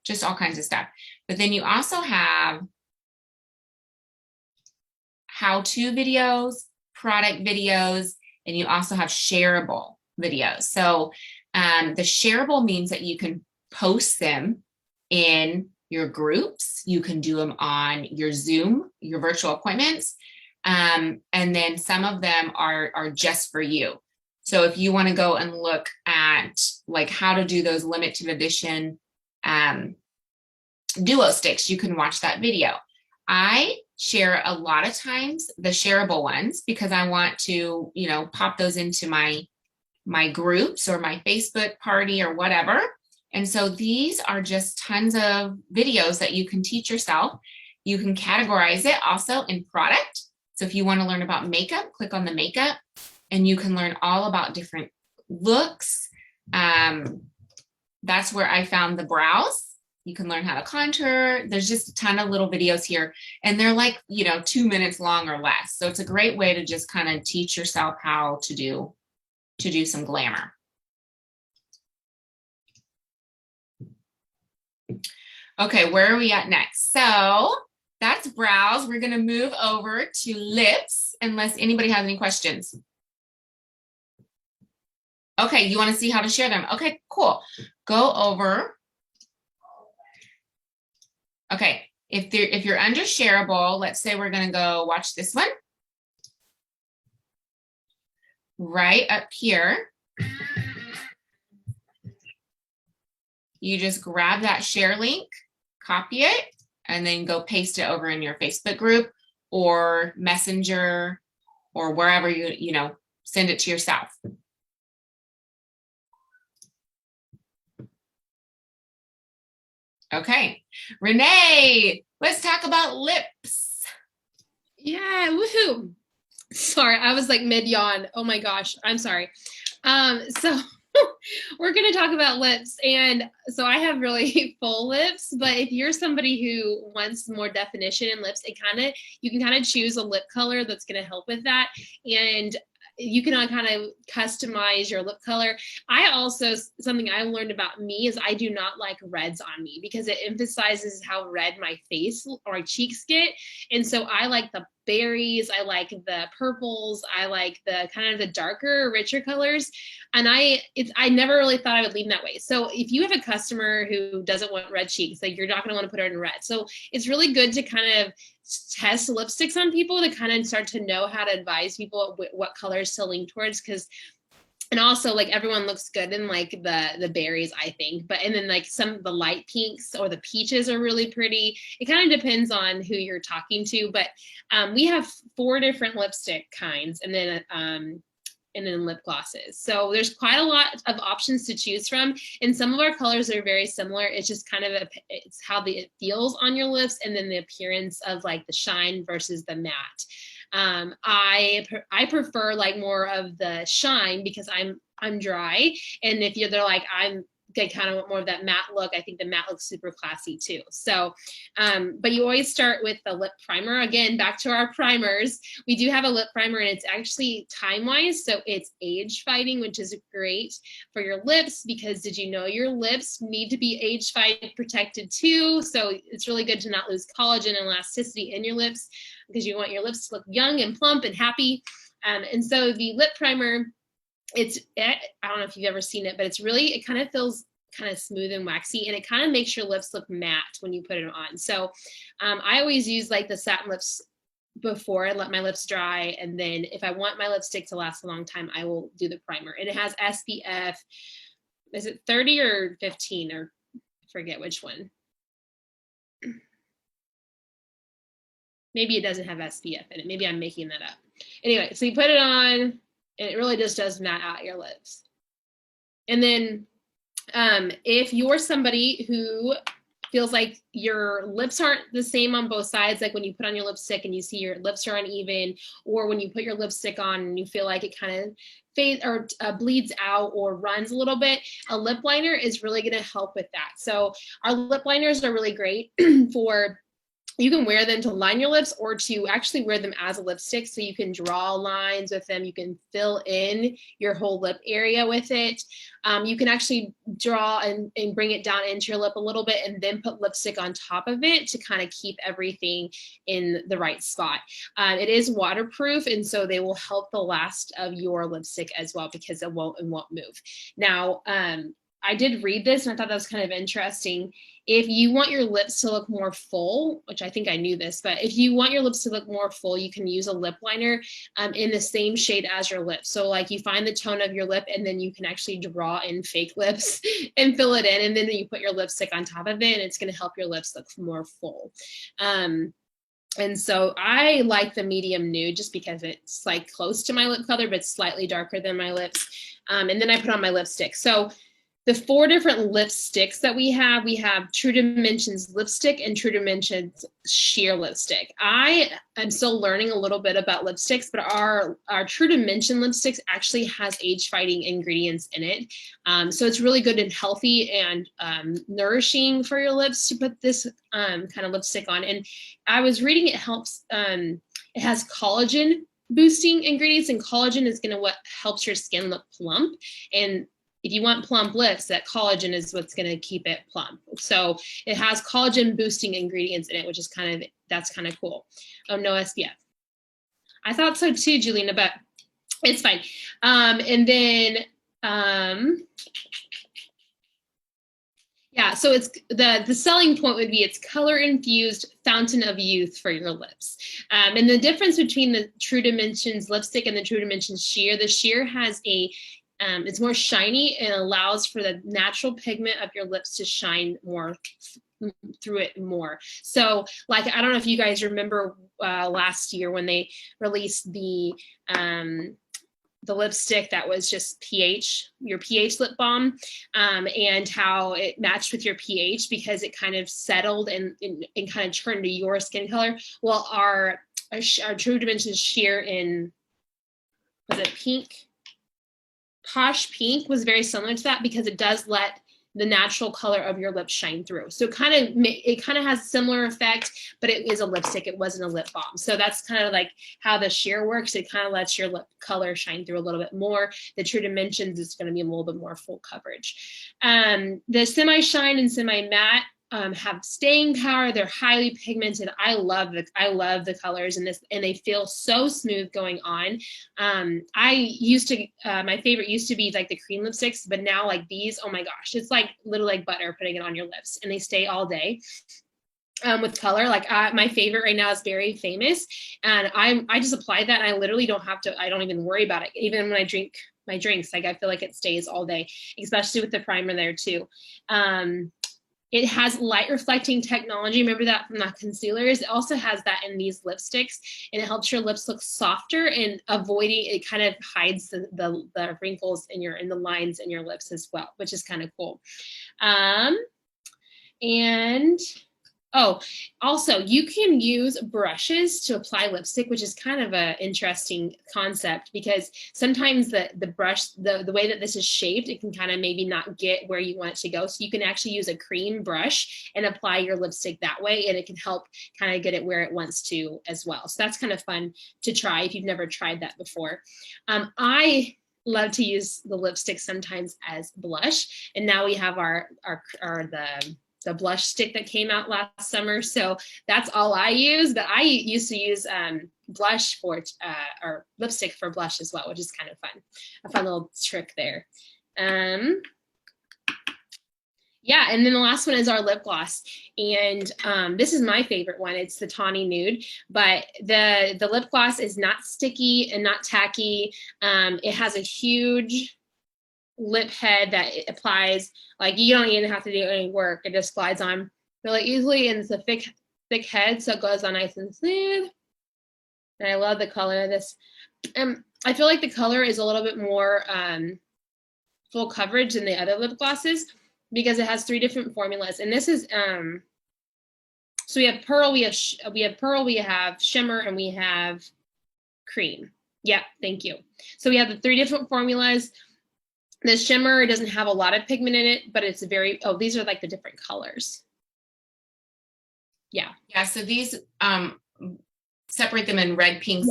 just all kinds of stuff. But then you also have how-to videos, product videos, and you also have shareable videos. So the shareable means that you can post them in your groups. You can do them on your Zoom, your virtual appointments. And then some of them are just for you. So if you want to go and look at like how to do those limited edition duo sticks, you can watch that video. I share a lot of times the shareable ones because I want to, pop those into my groups or my Facebook party or whatever. And so these are just tons of videos that you can teach yourself. You can categorize it also in product. So if you want to learn about makeup, click on the makeup and you can learn all about different looks. That's where I found the brows. You can learn how to contour. There's just a ton of little videos here and they're like, 2 minutes long or less. So it's a great way to just kind of teach yourself how to do some glamour. Okay, where are we at next? So that's brows. We're going to move over to lips unless anybody has any questions. Okay, you want to see how to share them? Okay, cool. Go over. Okay, if you're under shareable, let's say we're going to go watch this one. Right up here. You just grab that share link, copy it, and then go paste it over in your Facebook group or Messenger or wherever you send it to yourself. Okay, Renee, let's talk about lips. Yeah, woohoo. Sorry, I was like mid yawn. Oh my gosh, I'm sorry. So we're going to talk about lips. And so I have really full lips, but if you're somebody who wants more definition in lips, you can kind of choose a lip color that's going to help with that. And you can kind of customize your lip color. I also, something I learned about me is I do not like reds on me because it emphasizes how red my face or my cheeks get. And so I like the berries, I like the purples, I like the kind of the darker, richer colors. And I never really thought I would lean that way. So if you have a customer who doesn't want red cheeks, like you're not going to want to put her in red. So it's really good to kind of test lipsticks on people to kind of start to know how to advise people what colors to lean towards. And also like everyone looks good in like the berries, I think, and then like some of the light pinks or the peaches are really pretty. It kind of depends on who you're talking to, but we have 4 different lipstick kinds and then lip glosses. So there's quite a lot of options to choose from. And some of our colors are very similar. It's just kind of, it's how it feels on your lips and then the appearance of like the shine versus the matte. I prefer like more of the shine because I'm dry. And if they're like, they kind of want more of that matte look. I think the matte looks super classy too. So, but you always start with the lip primer. Again, back to our primers. We do have a lip primer and it's actually time-wise. So it's age fighting, which is great for your lips because did you know your lips need to be age fight protected too? So it's really good to not lose collagen and elasticity in your lips because you want your lips to look young and plump and happy. And so the lip primer, I don't know if you've ever seen it, but it kind of feels kind of smooth and waxy and it kind of makes your lips look matte when you put it on. So I always use like the satin lips before I let my lips dry. And then if I want my lipstick to last a long time, I will do the primer. And it has SPF, is it 30 or 15 or I forget which one. Maybe it doesn't have SPF in it. Maybe I'm making that up. Anyway, so you put it on and it really just does matte out your lips. And then if you're somebody who feels like your lips aren't the same on both sides, like when you put on your lipstick and you see your lips are uneven, or when you put your lipstick on and you feel like it kind of fades or bleeds out or runs a little bit, a lip liner is really going to help with that. So our lip liners are really great for you can wear them to line your lips or to actually wear them as a lipstick. So you can draw lines with them. You can fill in your whole lip area with it. You can actually draw and bring it down into your lip a little bit and then put lipstick on top of it to kind of keep everything in the right spot. It is waterproof, and so they will help the last of your lipstick as well because it won't move. Now, I did read this and I thought that was kind of interesting. If you want your lips to look more full, which I think I knew this, but if you want your lips to look more full, you can use a lip liner in the same shade as your lips. So like you find the tone of your lip and then you can actually draw in fake lips and fill it in. And then you put your lipstick on top of it and it's going to help your lips look more full. And so I like the medium nude just because it's like close to my lip color, but slightly darker than my lips. And then I put on my lipstick. So the 4 different lipsticks that we have True Dimensions lipstick and True Dimensions sheer lipstick. I am still learning a little bit about lipsticks, but our True Dimension lipsticks actually has age-fighting ingredients in it. So it's really good and healthy and nourishing for your lips to put this kind of lipstick on. And I was reading it helps, it has collagen boosting ingredients, and collagen is going to what helps your skin look plump. And if you want plump lips, that collagen is what's going to keep it plump. So it has collagen boosting ingredients in it, which is that's kind of cool. Oh, no SPF. I thought so too, Julina, but it's fine. And then, yeah, so it's the selling point would be it's color infused fountain of youth for your lips. And the difference between the True Dimensions lipstick and the True Dimensions sheer, the sheer has it's more shiny and allows for the natural pigment of your lips to shine more through it more. So like, I don't know if you guys remember last year when they released the lipstick that was just your pH lip balm, and how it matched with your pH because it kind of settled and kind of turned to your skin color. Well, our True Dimensions sheer in, was it pink? Posh Pink was very similar to that because it does let the natural color of your lips shine through. So it kind of has a similar effect, but it is a lipstick. It wasn't a lip balm. So that's kind of like how the sheer works. It kind of lets your lip color shine through a little bit more. The True Dimensions is going to be a little bit more full coverage. The Semi Shine and Semi Matte have staying power. They're highly pigmented. I love the colors in this, and they feel so smooth going on. I used to, my favorite used to be like the cream lipsticks, but now like these, oh my gosh, it's like literally like butter putting it on your lips, and they stay all day. With color, like my favorite right now is Very Famous, and I just apply that, and I literally don't have to, I don't even worry about it. Even when I drink my drinks, like I feel like it stays all day, especially with the primer there too. It has light reflecting technology. Remember that from the concealers. It also has that in these lipsticks, and it helps your lips look softer and avoiding, it kind of hides the wrinkles in the lines in your lips as well, which is kind of cool. And oh, also you can use brushes to apply lipstick, which is kind of an interesting concept because sometimes the brush, the way that this is shaped, it can kind of maybe not get where you want it to go. So you can actually use a cream brush and apply your lipstick that way, and it can help kind of get it where it wants to as well. So that's kind of fun to try if you've never tried that before. I love to use the lipstick sometimes as blush, and now we have the blush stick that came out last summer. So that's all I use, but I used to use blush for, or lipstick for blush as well, which is kind of fun. A fun little trick there. Yeah, and then the last one is our lip gloss. And this is my favorite one. It's the Tawny Nude, but the lip gloss is not sticky and not tacky. It has a huge lip head that it applies, like you don't even have to do any work. It just glides on really easily, and it's a thick head, so it goes on nice and smooth. And I love the color of this. I feel like the color is a little bit more full coverage than the other lip glosses because it has 3 different formulas. And this is so we have pearl, we have pearl, we have shimmer, and we have cream. Yeah, thank you. So we have the 3 different formulas. The shimmer doesn't have a lot of pigment in it, but it's very, oh, these are like the different colors. Yeah. Yeah, so these separate them in red, pinks,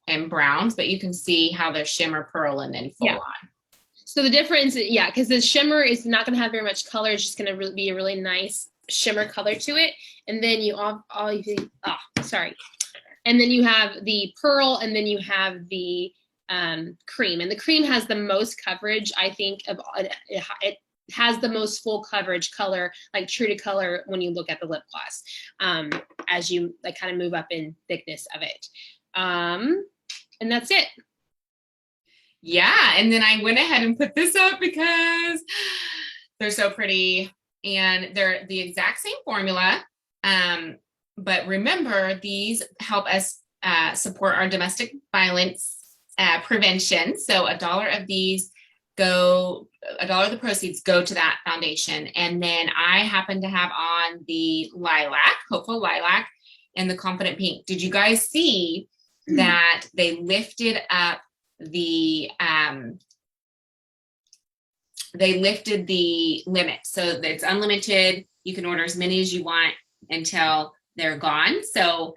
and browns, but you can see how they're shimmer, pearl, and then full on. So the difference, yeah, because the shimmer is not going to have very much color. It's just going to be a really nice shimmer color to it. And then you and then you have the pearl, and then you have the cream, and the cream has the most coverage, I think, of it has the most full coverage color, like true to color when you look at the lip gloss, as you like kind of move up in thickness of it. And that's it. Yeah, and then I went ahead and put this up because they're so pretty, and they're the exact same formula, but remember, these help us support our domestic violence prevention. So $1 of these $1 of the proceeds go to that foundation. And then I happen to have on the lilac, Hopeful Lilac, and the Confident Pink. Did you guys see that they lifted up the limit? So it's unlimited. You can order as many as you want until they're gone. So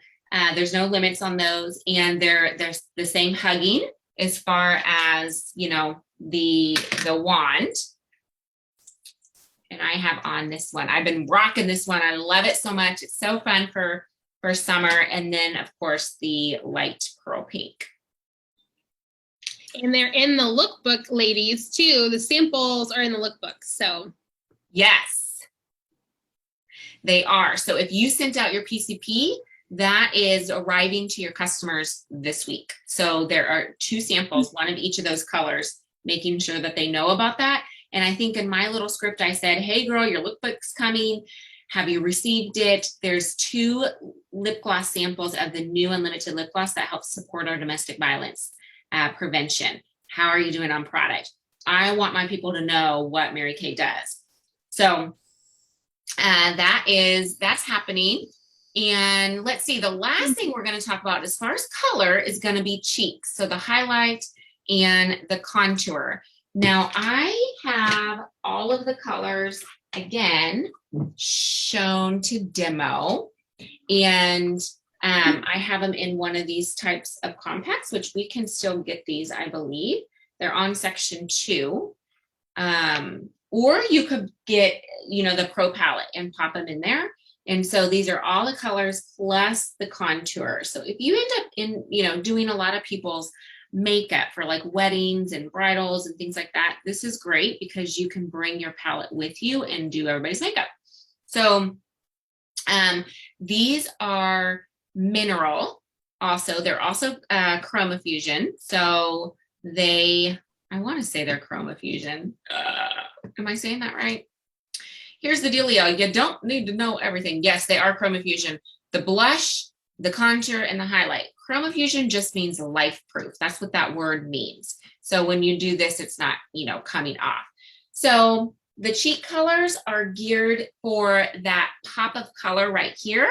there's no limits on those, and they're the same hugging as far as, you know, the wand. And I have on this one. I've been rocking this one. I love it so much. It's so fun for summer. And then of course the light pearl pink. And they're in the lookbook, ladies, too. The samples are in the lookbook. So yes, they are. So if you sent out your PCP, that is arriving to your customers this week. So there are 2 samples, one of each of those colors, making sure that they know about that. And I think in my little script, I said, hey girl, your lookbook's coming. Have you received it? There's 2 lip gloss samples of the new unlimited lip gloss that helps support our domestic violence prevention. How are you doing on product? I want my people to know what Mary Kay does. So that's happening. And let's see, the last thing we're going to talk about as far as color is going to be cheeks. So the highlight and the contour. Now I have all of the colors again shown to demo, and I have them in one of these types of compacts, which we can still get these, I believe. They're on section 2. Or you could get, the Pro palette and pop them in there. And so these are all the colors plus the contour. So if you end up doing a lot of people's makeup for like weddings and bridals and things like that, this is great because you can bring your palette with you and do everybody's makeup. So these are mineral. Also, they're also Chroma Fusion. So I want to say they're Chroma Fusion. Am I saying that right? Here's the dealio. You don't need to know everything. Yes, they are Chroma Fusion. The blush, the contour, and the highlight. Chroma Fusion just means life proof. That's what that word means. So when you do this, it's not, coming off. So the cheek colors are geared for that pop of color right here.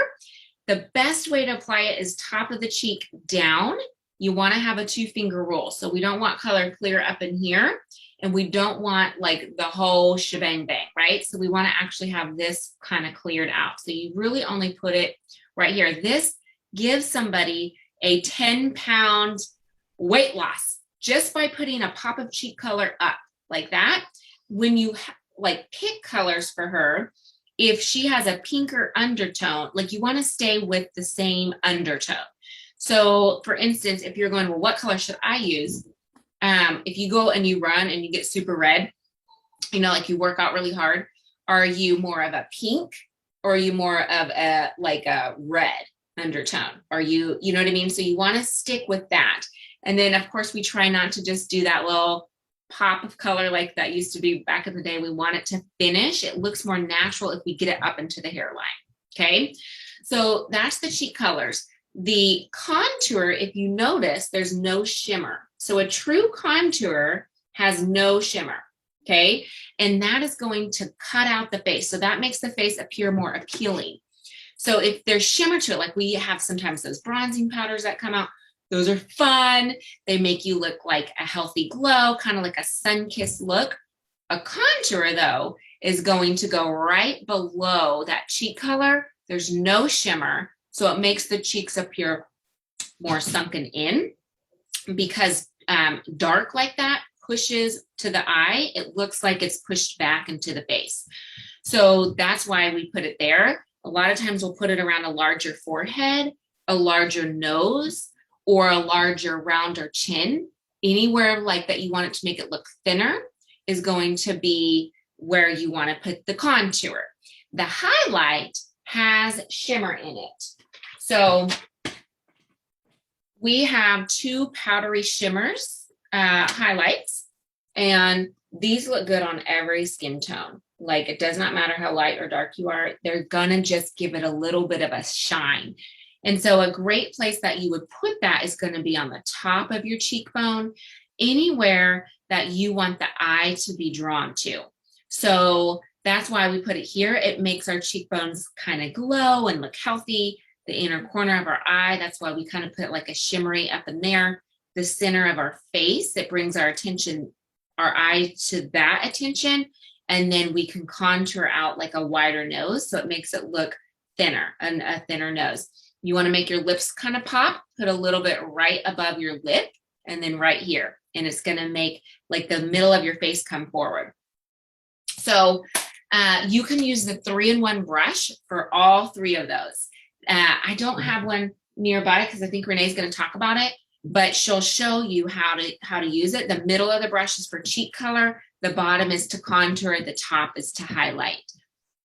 The best way to apply it is top of the cheek down. You want to have a 2-finger rule. So we don't want color clear up in here, and we don't want like the whole shebang bang, right? So we want to actually have this kind of cleared out. So you really only put it right here. This gives somebody a 10-pound weight loss just by putting a pop of cheek color up like that. When you pick colors for her, if she has a pinker undertone, like you want to stay with the same undertone. So for instance, if you're going, well, what color should I use? If you go and you run and you get super red, like you work out really hard, are you more of a pink or are you more of a red undertone? Are you know what I mean? So you want to stick with that. And then of course we try not to just do that little pop of color like that used to be back in the day. We want it to finish. It looks more natural if we get it up into the hairline. Okay. So that's the cheek colors. The contour, if you notice, there's no shimmer. So a true contour has no shimmer, okay? And that is going to cut out the face. So that makes the face appear more appealing. So if there's shimmer to it, like we have sometimes those bronzing powders that come out, those are fun. They make you look like a healthy glow, kind of like a sun-kissed look. A contour, though, is going to go right below that cheek color. There's no shimmer. So it makes the cheeks appear more sunken in, because dark like that pushes to the eye. It looks like it's pushed back into the face. So that's why we put it there. A lot of times we'll put it around a larger forehead, a larger nose, or a larger, rounder chin. Anywhere like that you want it to make it look thinner is going to be where you want to put the contour. The highlight has shimmer in it. So we have 2 powdery shimmers, highlights, and these look good on every skin tone. Like it does not matter how light or dark you are, they're gonna just give it a little bit of a shine. And so a great place that you would put that is gonna be on the top of your cheekbone, anywhere that you want the eye to be drawn to. So that's why we put it here. It makes our cheekbones kind of glow and look healthy. The inner corner of our eye, that's why we kind of put like a shimmery up in there. The center of our face, it brings our eye to that attention. And then we can contour out like a wider nose. So it makes it look thinner, and a thinner nose. You want to make your lips kind of pop, put a little bit right above your lip and then right here. And it's going to make like the middle of your face come forward. So you can use the 3-in-1 brush for all 3 of those. I don't have one nearby because I think Renee's going to talk about it, but she'll show you how to use it. The middle of the brush is for cheek color. The bottom is to contour. The top is to highlight.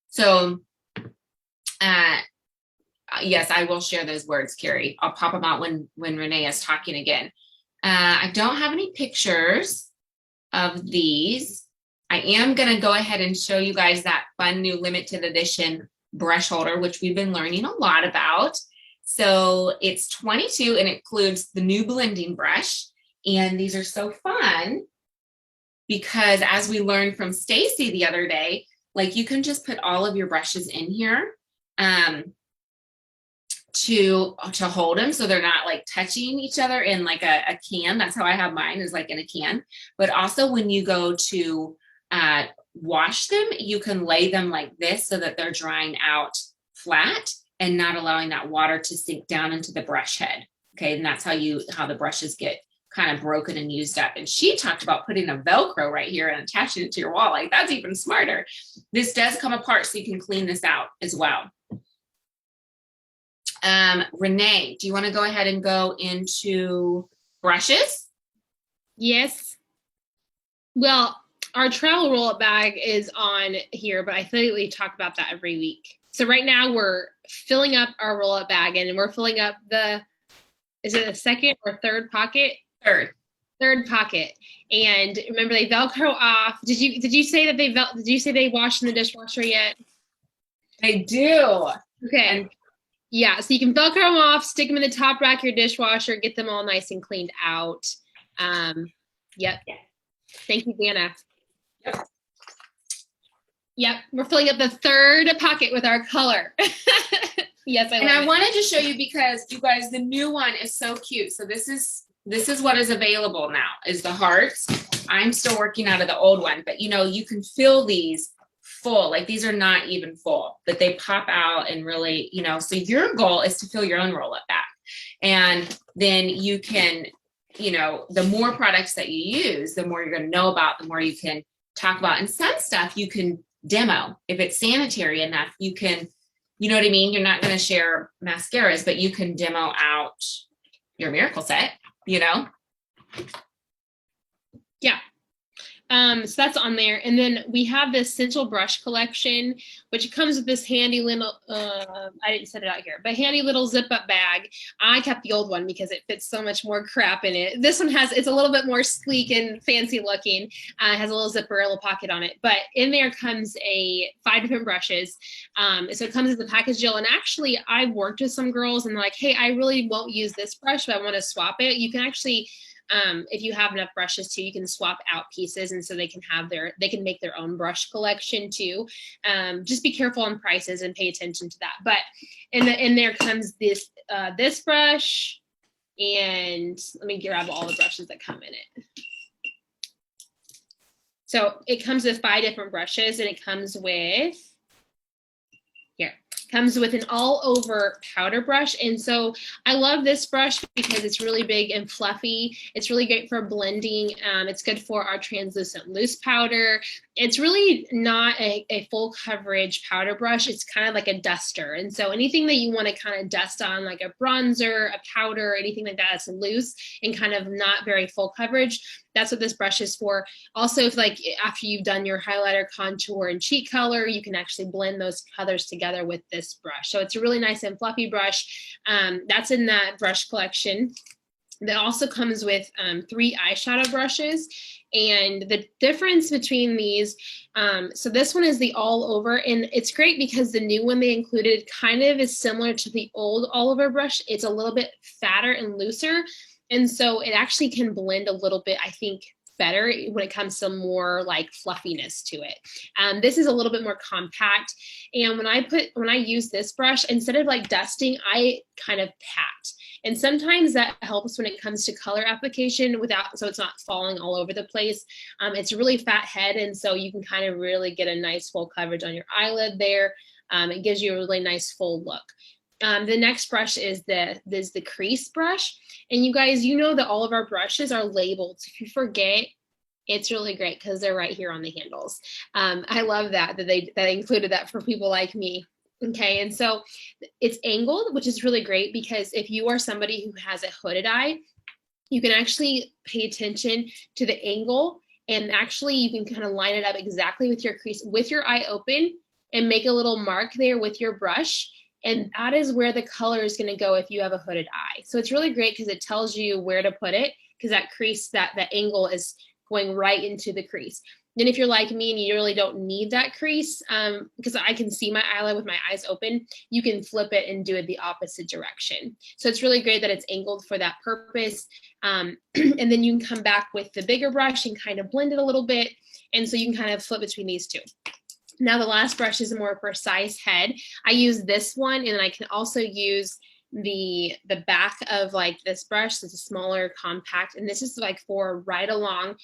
So, yes, I will share those words, Carrie. I'll pop them out when Renee is talking again. I don't have any pictures of these. I am going to go ahead and show you guys that fun new limited edition brush holder, which we've been learning a lot about. So it's 22 and it includes the new blending brush. And these are so fun because, as we learned from Stacy the other day, like you can just put all of your brushes in here. to hold them so they're not like touching each other in like a can. That's how I have mine, is like in a can. But also when you go to wash them, you can lay them like this so that they're drying out flat and not allowing that water to sink down into the brush head. Okay, and that's how the brushes get kind of broken and used up. And she talked about putting a Velcro right here and attaching it to your wall. Like, that's even smarter. This does come apart, so you can clean this out as well. Renee, do you want to go ahead and go into brushes? Yes. Well, our travel roll-up bag is on here, but I feel like we talk about that every week. So right now we're filling up our roll-up bag, and we're filling up is it the second or third pocket? Third pocket. And remember, they Velcro off. Did you say that did you say they washed in the dishwasher yet? They do. Okay. And yeah, so you can Velcro them off, stick them in the top rack of your dishwasher, get them all nice and cleaned out. Yep. Thank you, Dana. Yep, we're filling up the third pocket with our color. Yes, I wanted to show you because you guys, the new one is so cute. So this is what is available now, is the hearts. I'm still working out of the old one, but you can fill these full. Like, these are not even full, but they pop out and really, so your goal is to fill your own roll-up bag. And then you can, the more products that you use, the more you're going to know about, the more you can talk about. And some stuff you can demo. If it's sanitary enough, you can, you know what I mean? You're not going to share mascaras, but you can demo out your Miracle Set, Yeah. So that's on there. And then we have this Essential Brush collection, which comes with this handy little, I didn't set it out here, but handy little zip up bag. I kept the old one because it fits so much more crap in it. This one it's a little bit more sleek and fancy looking. It has a little zipper, a little pocket on it, but in there comes 5 different brushes. So it comes as a package deal. And actually I've worked with some girls and they're like, hey, I really won't use this brush, but I want to swap it. You can actually, if you have enough brushes too, you can swap out pieces, and so they can make their own brush collection too. Just be careful on prices and pay attention to that. But in there comes this brush, and let me grab all the brushes that come in it. So it comes with 5 different brushes, and it comes with an all-over powder brush. And so I love this brush because it's really big and fluffy. It's really great for blending. It's good for our translucent loose powder. It's really not a full coverage powder brush. It's kind of like a duster. And so anything that you want to kind of dust on, like a bronzer, a powder, anything like that that's loose and kind of not very full coverage, that's what this brush is for. Also, if like after you've done your highlighter, contour, and cheek color, you can actually blend those colors together with this brush. So it's a really nice and fluffy brush. That's in that brush collection. That also comes with 3 eyeshadow brushes. And the difference between these, so this one is the all over, and it's great because the new one they included kind of is similar to the old all over brush. It's a little bit fatter and looser. And so it actually can blend a little bit, I think, better when it comes to more like fluffiness to it. This is a little bit more compact. And when I use this brush, instead of like dusting, I kind of pat. And sometimes that helps when it comes to color application so it's not falling all over the place. It's a really fat head, and so you can kind of really get a nice full coverage on your eyelid there. It gives you a really nice full look. The next brush is the crease brush. And you guys, that all of our brushes are labeled. So if you forget, it's really great because they're right here on the handles. I love that they included that for people like me. Okay, and so it's angled, which is really great because if you are somebody who has a hooded eye, you can actually pay attention to the angle, and actually you can kind of line it up exactly with your crease, with your eye open, and make a little mark there with your brush. And that is where the color is going to go if you have a hooded eye. So it's really great because it tells you where to put it, because that crease, that angle is going right into the crease. Then if you're like me and you really don't need that crease, because I can see my eyelid with my eyes open, you can flip it and do it the opposite direction. So it's really great that it's angled for that purpose. And then you can come back with the bigger brush and kind of blend it a little bit. And so you can kind of flip between these two. Now the last brush is a more precise head. I use this one, and I can also use the back of like this brush. This is a smaller compact, and this is like for right along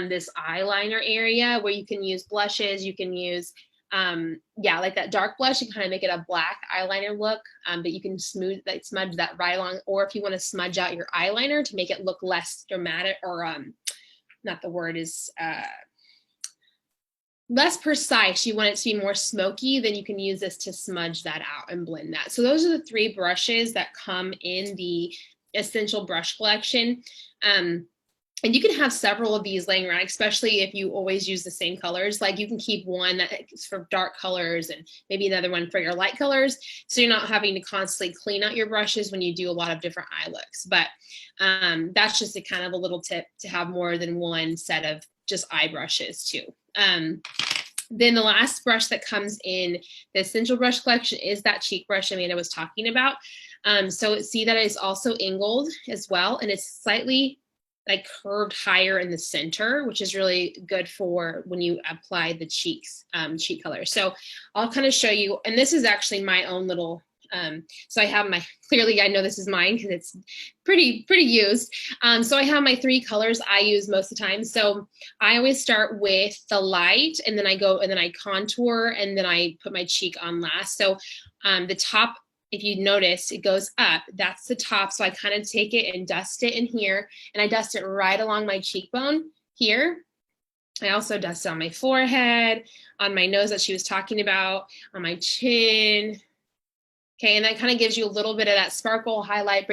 this eyeliner area where you can use blushes. You can use yeah, like that dark blush and kind of make it a black eyeliner look, but you can smooth, like smudge that right along, or if you want to smudge out your eyeliner to make it look less dramatic, or not the word is less precise, you want it to be more smoky, then you can use this to smudge that out and blend that. So those are the 3 brushes that come in the Essential Brush Collection. And you can have several of these laying around, especially if you always use the same colors. Like you can keep one that's for dark colors and maybe another one for your light colors. So you're not having to constantly clean out your brushes when you do a lot of different eye looks. But that's just a kind of a little tip to have more than one set of just eye brushes too. Then the last brush that comes in the Essential Brush Collection is that cheek brush Amanda was talking about. So see that it's also angled as well, and it's slightly like curved higher in the center, which is really good for when you apply the cheeks, cheek color. So I'll kind of show you, and this is actually my own little, so I have my, clearly I know this is mine because it's pretty used. So I have my 3 colors I use most of the time. So I always start with the light, and then I go, and then I contour, and then I put my cheek on last. So the top, if you notice, it goes up, that's the top. So I kind of take it and dust it in here, and I dust it right along my cheekbone here. I also dust it on my forehead, on my nose that she was talking about, on my chin. Okay, and that kind of gives you a little bit of that sparkle highlight,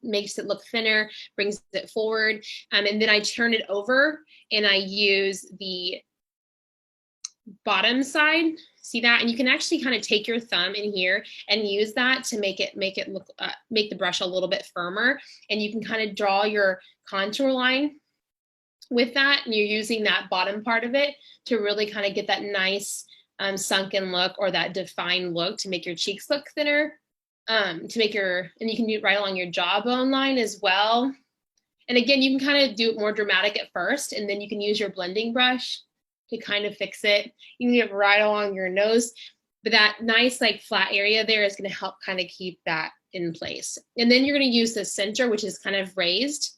makes it look thinner, brings it forward. And then I turn it over and I use the bottom side. See that? And you can actually kind of take your thumb in here and use that to make it look, make the brush a little bit firmer. And you can kind of draw your contour line with that. And you're using that bottom part of it to really kind of get that nice sunken look, or that defined look, to make your cheeks look thinner, and you can do it right along your jawbone line as well. And again, you can kind of do it more dramatic at first, and then you can use your blending brush to kind of fix it. You can get it right along your nose, but that nice like flat area there is going to help kind of keep that in place. And then you're going to use the center, which is kind of raised,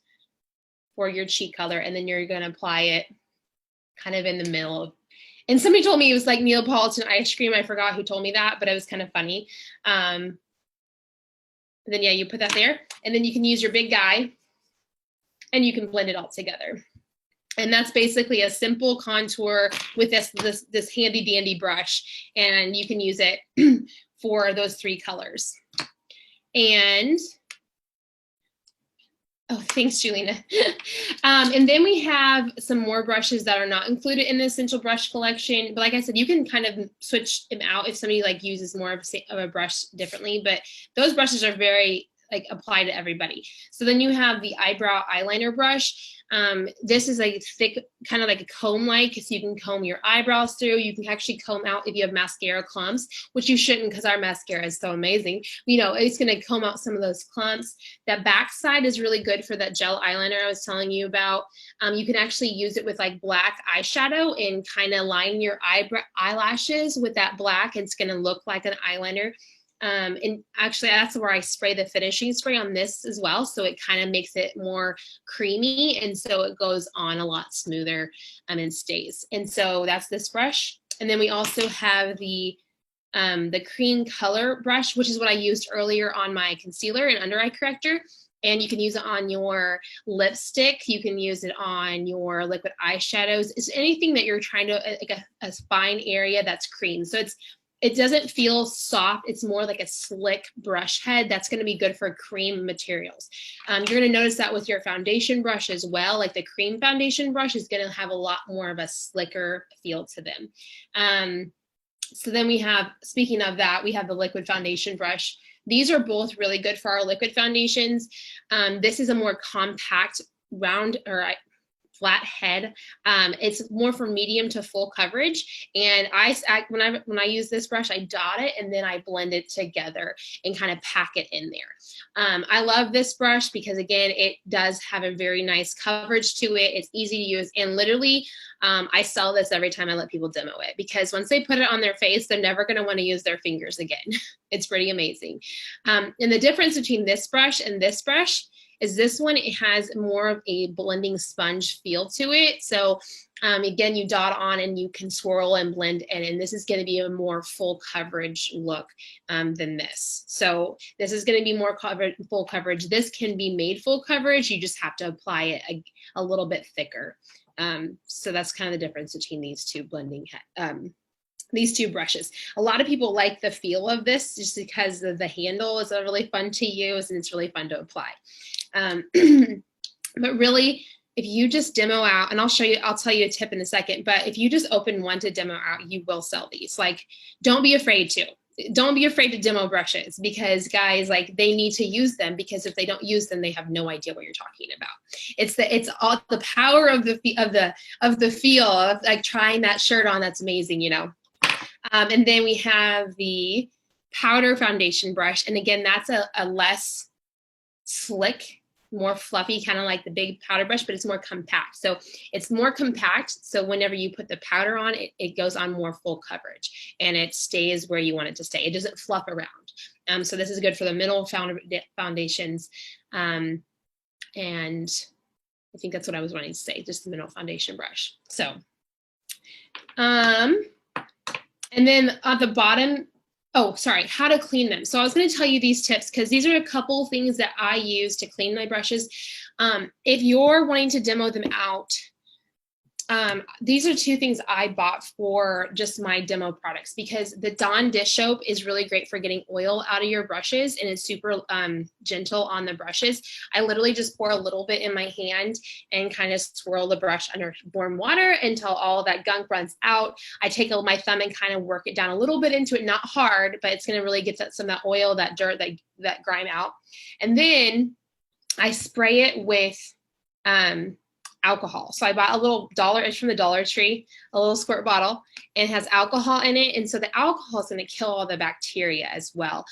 for your cheek color, and then you're going to apply it kind of in the middle of. And somebody told me it was like Neapolitan ice cream. I forgot who told me that, but it was kind of funny. Then yeah, you put that there, and then you can use your big guy and you can blend it all together. And that's basically a simple contour with this handy dandy brush, and you can use it for those 3 colors. And oh, thanks, Julina. And then we have some more brushes that are not included in the Essential Brush Collection. But like I said, you can kind of switch them out if somebody like uses more of a brush differently. But those brushes are very like apply to everybody. So then you have the eyebrow eyeliner brush. This is a thick, kind of like a comb-like, so you can comb your eyebrows through. You can actually comb out if you have mascara clumps, which you shouldn't, because our mascara is so amazing. You know, it's going to comb out some of those clumps. That back side is really good for that gel eyeliner I was telling you about. You can actually use it with like black eyeshadow and kind of line your eyelashes with that black. It's going to look like an eyeliner. And actually that's where I spray the finishing spray on this as well. So it kind of makes it more creamy. And so it goes on a lot smoother and stays. And so that's this brush. And then we also have the cream color brush, which is what I used earlier on my concealer and under eye corrector. And you can use it on your lipstick. You can use it on your liquid eyeshadows. It's anything that you're trying to, like a fine area that's cream. So it doesn't feel soft. It's more like a slick brush head. That's going to be good for cream materials. You're going to notice that with your foundation brush as well. Like the cream foundation brush is going to have a lot more of a slicker feel to them. So then we have, speaking of that, we have the liquid foundation brush. These are both really good for our liquid foundations. This is a more compact round, or flat head. It's more for medium to full coverage. And when I use this brush, I dot it and then I blend it together and kind of pack it in there. I love this brush because again, it does have a very nice coverage to it. It's easy to use, and literally I sell this every time I let people demo it, because once they put it on their face, they're never going to want to use their fingers again. It's pretty amazing. And the difference between this brush and this brush is this one, it has more of a blending sponge feel to it. So again, you dot on and you can swirl and blend in, and this is going to be a more full coverage look than this. So this is going to be more full coverage. This can be made full coverage. You just have to apply it a little bit thicker. So that's kind of the difference between these two these two brushes. A lot of people like the feel of this just because the handle is really fun to use and it's really fun to apply. But really, if you just demo out, and I'll tell you a tip in a second, but if you just open one to demo out, you will sell these. Like, don't be afraid to demo brushes, because guys, like, they need to use them, because if they don't use them, they have no idea what you're talking about. It's all the power of the feel of like trying that shirt on. That's amazing, you know. And then we have the powder foundation brush, and again, that's a less slick, more fluffy, kind of like the big powder brush, but it's more compact. So it's more compact. So whenever you put the powder on, it goes on more full coverage and it stays where you want it to stay. It doesn't fluff around. So this is good for the middle foundations. And I think that's what I was wanting to say, just the middle foundation brush. So, and then at the bottom, oh, sorry, how to clean them. So I was going to tell you these tips because these are a couple things that I use to clean my brushes. If you're wanting to demo them out, these are two things I bought for just my demo products, because the Dawn dish soap is really great for getting oil out of your brushes, and it's super gentle on the brushes. I literally just pour a little bit in my hand and kind of swirl the brush under warm water until all that gunk runs out. I take my thumb and kind of work it down a little bit into it, not hard, but it's going to really get some of that oil, that dirt, that grime out. And then I spray it with alcohol. So I bought a little it's from the Dollar Tree, a little squirt bottle, and it has alcohol in it. And so the alcohol is going to kill all the bacteria as well.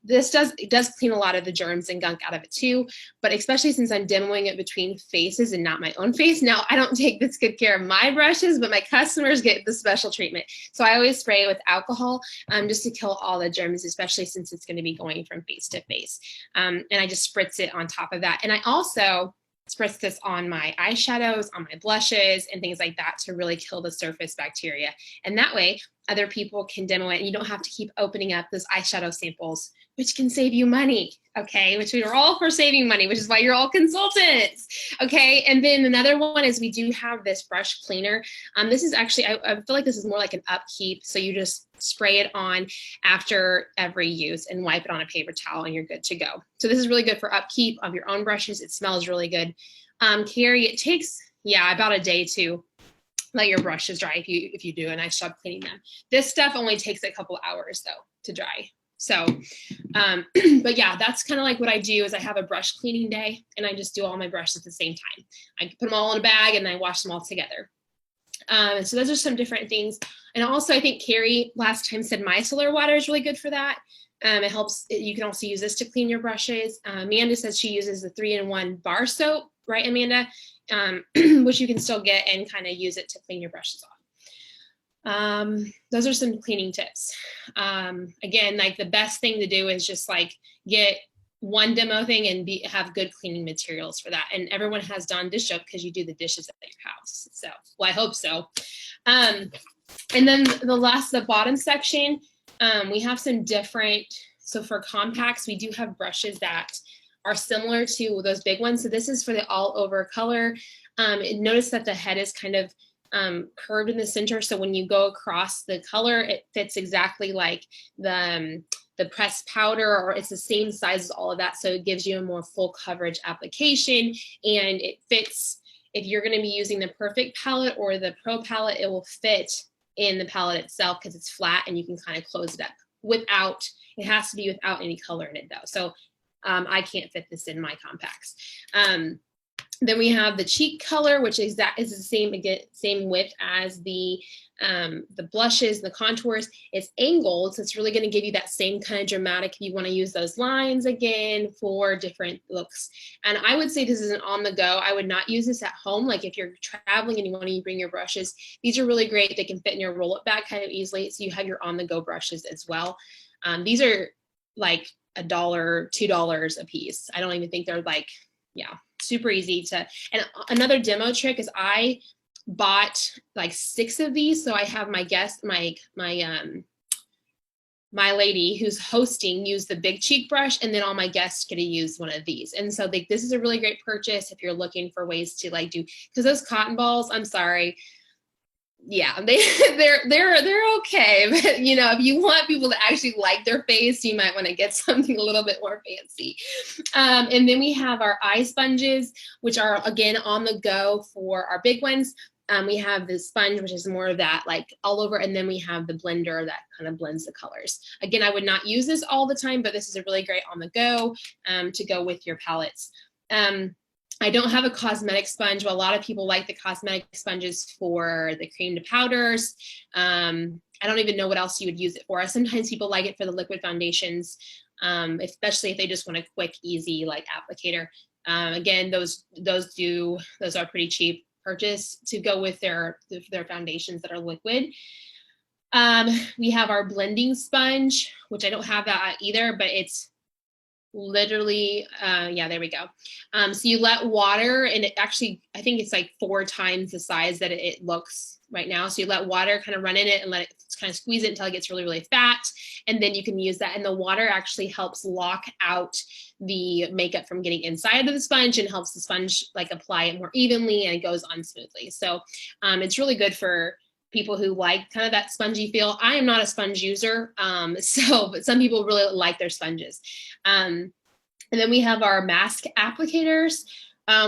This does clean a lot of the germs and gunk out of it too, but especially since I'm demoing it between faces and not my own face. Now, I don't take this good care of my brushes, but my customers get the special treatment. So I always spray it with alcohol just to kill all the germs, especially since it's going to be going from face to face. And I just spritz it on top of that. And I also spritz this on my eyeshadows, on my blushes, and things like that to really kill the surface bacteria. And that way, other people can demo it, and you don't have to keep opening up those eyeshadow samples, which can save you money, okay? Which we are all for saving money, which is why you're all consultants, okay? And then another one is we do have this brush cleaner. This is actually, I feel like this is more like an upkeep. So you just spray it on after every use and wipe it on a paper towel and you're good to go. So this is really good for upkeep of your own brushes. It smells really good. Carrie, it takes, about a day to let your brushes dry if you do a nice job cleaning them. This stuff only takes a couple hours though to dry. So, but yeah, that's kind of like what I do is I have a brush cleaning day and I just do all my brushes at the same time. I put them all in a bag and I wash them all together. So those are some different things. And also I think Carrie last time said micellar water is really good for that. It helps. You can also use this to clean your brushes. Amanda says she uses the 3-in-1 bar soap, right, Amanda? Which you can still get and kind of use it to clean your brushes off. Those are some cleaning tips. Again, like the best thing to do is just like get one demo thing and have good cleaning materials for that. And everyone has Dawn dish soap because you do the dishes at your house. So, well, I hope so. And then the bottom section, we have some different, so for compacts, we do have brushes that are similar to those big ones. So this is for the all over color. Notice that the head is kind of curved in the center. So when you go across the color, it fits exactly like the pressed powder, or it's the same size as all of that. So it gives you a more full coverage application, and it fits. If you're going to be using the Perfect palette or the Pro palette, it will fit in the palette itself because it's flat and you can kind of close it up it has to be without any color in it though. So I can't fit this in my compacts. Then we have the cheek color, which is the same, again, same width as the blushes, the contours. It's angled, so it's really going to give you that same kind of dramatic, if you want to use those lines again for different looks. And I would say this is an on the go. I would not use this at home. Like if you're traveling and you want to bring your brushes, these are really great. They can fit in your roll-up bag kind of easily, so you have your on the go brushes as well. These are like $1, $2 a piece. I don't even think they're like, yeah, super easy to. And another demo trick is I bought like 6 of these. So I have my guest, my lady who's hosting use the big cheek brush, and then all my guests get to use one of these. And so this is a really great purchase if you're looking for ways to like do, because those cotton balls, I'm sorry, yeah, they're okay, but you know, if you want people to actually like their face, you might want to get something a little bit more fancy. And then we have our eye sponges, which are again on the go for our big ones. We have the sponge, which is more of that like all over, and then we have the blender that kind of blends the colors. Again, I would not use this all the time, but this is a really great on the go to go with your palettes. I don't have a cosmetic sponge, but a lot of people like the cosmetic sponges for the cream to powders. I don't even know what else you would use it for. Sometimes people like it for the liquid foundations, especially if they just want a quick, easy like applicator. Again, those are pretty cheap purchase to go with their foundations that are liquid. We have our blending sponge, which I don't have that either, but it's literally, yeah, there we go. So you let water, and it actually, I think it's like 4 times the size that it looks right now. So you let water kind of run in it and let it kind of squeeze it until it gets really, really fat. And then you can use that. And the water actually helps lock out the makeup from getting inside of the sponge and helps the sponge like apply it more evenly, and it goes on smoothly. So it's really good for people who like kind of that spongy feel. I am not a sponge user, but some people really like their sponges. And then we have our mask applicators,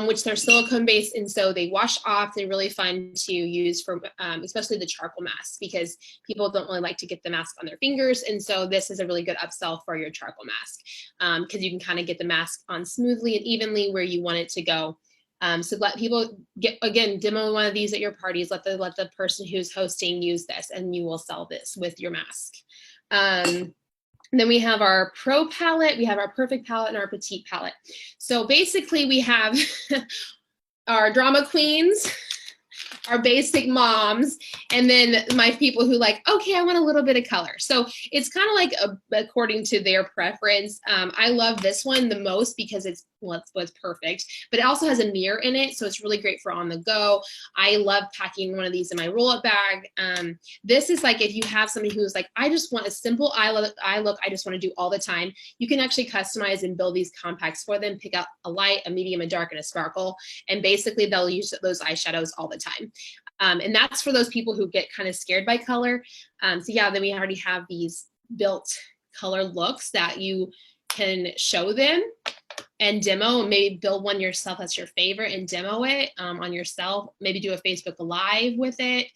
which they're silicone based, and so they wash off. They're really fun to use for, especially the charcoal masks, because people don't really like to get the mask on their fingers, and so this is a really good upsell for your charcoal mask, because you can kind of get the mask on smoothly and evenly where you want it to go. So let people demo one of these at your parties. Let the person who's hosting use this, and you will sell this with your mask. Then we have our Pro palette, we have our Perfect palette, and our Petite palette. So basically we have our drama queens, our basic moms, and then my people who like, okay, I want a little bit of color. So it's kind of like according to their preference. I love this one the most because it's what's perfect, but it also has a mirror in it, so it's really great for on the go. I love packing one of these in my roll-up bag. This is like if you have somebody who's like, I just want a simple eye look I just want to do all the time, you can actually customize and build these compacts for them, pick out a light, a medium, a dark, and a sparkle, and basically they'll use those eyeshadows all the time. And that's for those people who get kind of scared by color. So yeah, then we already have these built color looks that you can show them and demo, maybe build one yourself that's your favorite and demo it on yourself, maybe do a Facebook Live with it.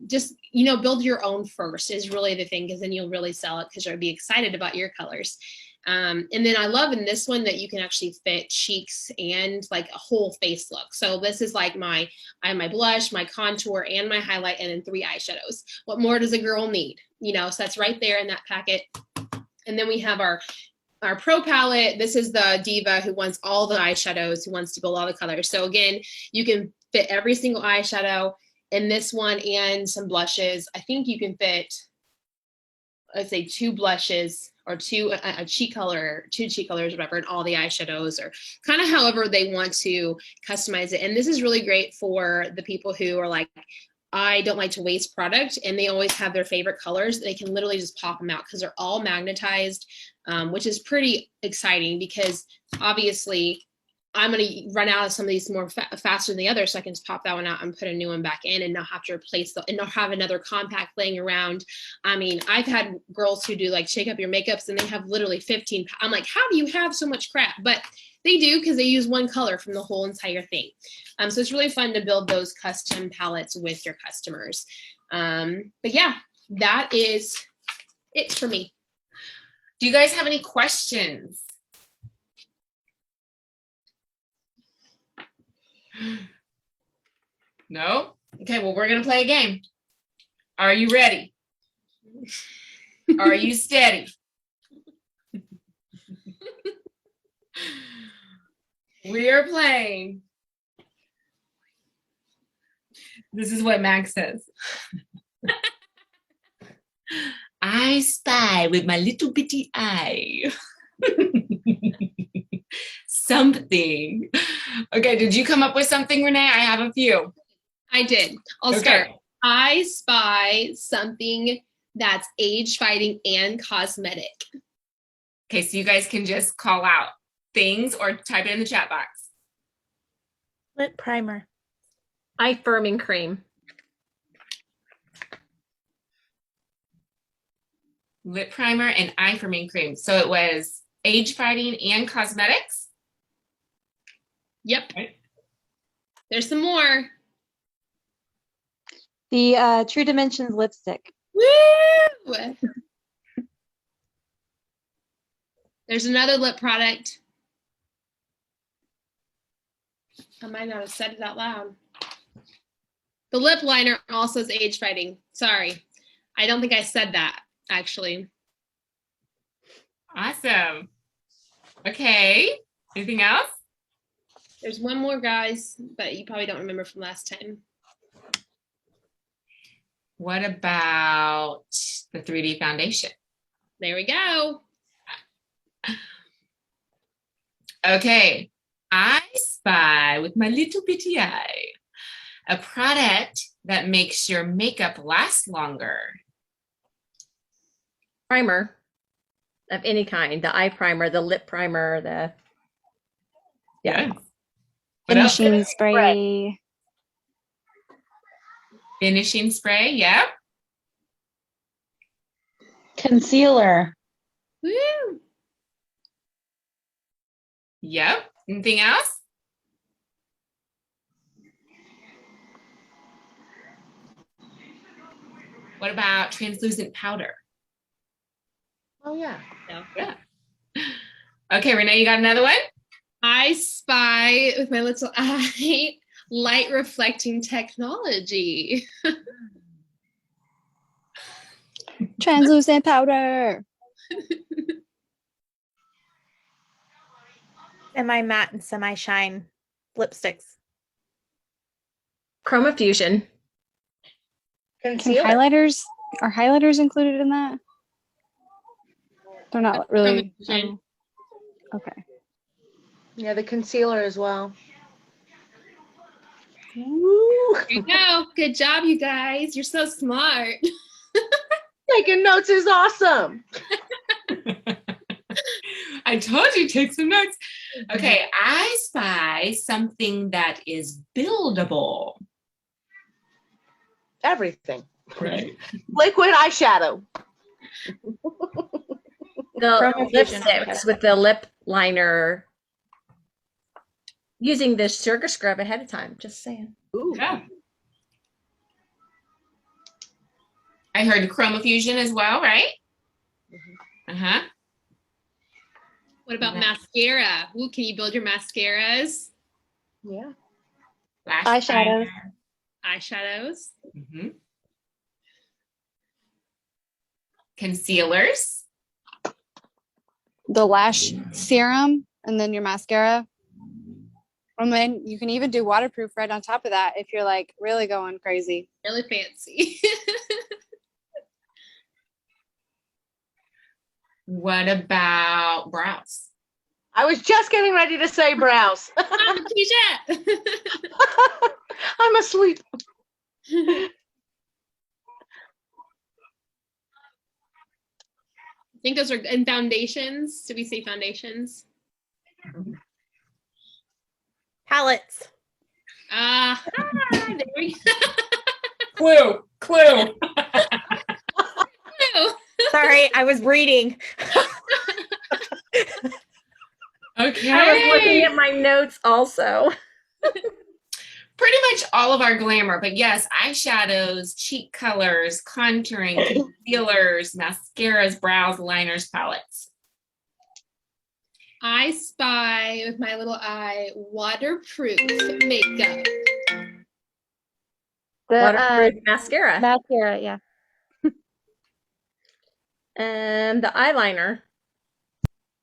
Just, you know, build your own first is really the thing, because then you'll really sell it because you'll be excited about your colors. And then I love in this one that you can actually fit cheeks and like a whole face look. So this is like I have my blush, my contour, and my highlight, and then 3 eyeshadows. What more does a girl need? You know, so that's right there in that packet. And then we have our Pro palette. This is the diva who wants all the eyeshadows, who wants to build all the colors. So again, you can fit every single eyeshadow in this one and some blushes. I think you can fit, let's say 2 blushes or 2 cheek colors, whatever, and all the eyeshadows, or kind of however they want to customize it. And this is really great for the people who are like, I don't like to waste product, and they always have their favorite colors. They can literally just pop them out because they're all magnetized, which is pretty exciting, because obviously I'm going to run out of some of these more faster than the others, so I can just pop that one out and put a new one back in and not have to replace and not have another compact laying around. I mean, I've had girls who do like shake up your makeups and they have literally 15. I'm like, how do you have so much crap? But they do, because they use one color from the whole entire thing. So it's really fun to build those custom palettes with your customers. But yeah, that is it for me. Do you guys have any questions? No? Okay, well, we're gonna play a game. Are you ready? Are you steady? We are playing. This is what Max says. I spy with my little bitty eye. Something. Okay, did you come up with something, Renee? I have a few. I did. I'll start. I spy something that's age fighting and cosmetic. Okay, so you guys can just call out things or type it in the chat box. Lip primer. Eye firming cream. Lip primer and eye firming cream. So it was age fighting and cosmetics. Yep. Right. There's some more. The True Dimensions lipstick. Woo! There's another lip product. I might not have said it out loud. The lip liner also is age fighting. Sorry. I don't think I said that, actually. Awesome. Okay. Anything else? There's one more, guys, but you probably don't remember from last time. What about the 3D foundation? There we go. Okay. I spy with my little bitty eye a product that makes your makeup last longer. Primer of any kind. The eye primer, the lip primer, the Yeah. What else? Finishing spray. Finishing spray. Yep. Concealer. Woo! Yep. Anything else? What about translucent powder? Oh yeah. Yeah. Okay, Renee, you got another one? I spy with my little eye light reflecting technology. Translucent powder. Semi-matte and semi-shine lipsticks. Chroma Fusion. Can Concealer. highlighters, are highlighters included in that? They're not really. Chroma Okay. Yeah, the concealer as well. Woo. There you go. Good job, you guys. You're so smart. Taking notes is awesome. I told you, take some notes. Okay, I spy something that is buildable. Everything. Right. Liquid eyeshadow. The Chroma Fusion. lipsticks with the lip liner. Using the sugar scrub ahead of time. Just saying. Ooh. Yeah. I heard Chroma Fusion as well, right? Uh-huh. What about Yeah. mascara? Ooh, can you build your mascaras? Yeah. Lash Eyeshadows. liner. Eyeshadows? Mhm. Concealers. The lash serum and then your mascara. And then you can even do waterproof right on top of that if you're like really going crazy. Really fancy. What about brows? I was just getting ready to say brows. Keisha! I'm asleep. I think those are in foundations. Did we say foundations? Palettes. There we Clue. go. Sorry, I was reading. Okay. I was looking at my notes also. Pretty much all of our glamour, but yes, eyeshadows, cheek colors, contouring, concealers, mascaras, brows, liners, palettes. I spy with my little eye waterproof makeup. The Waterproof mascara. mascara, yeah. And the eyeliner.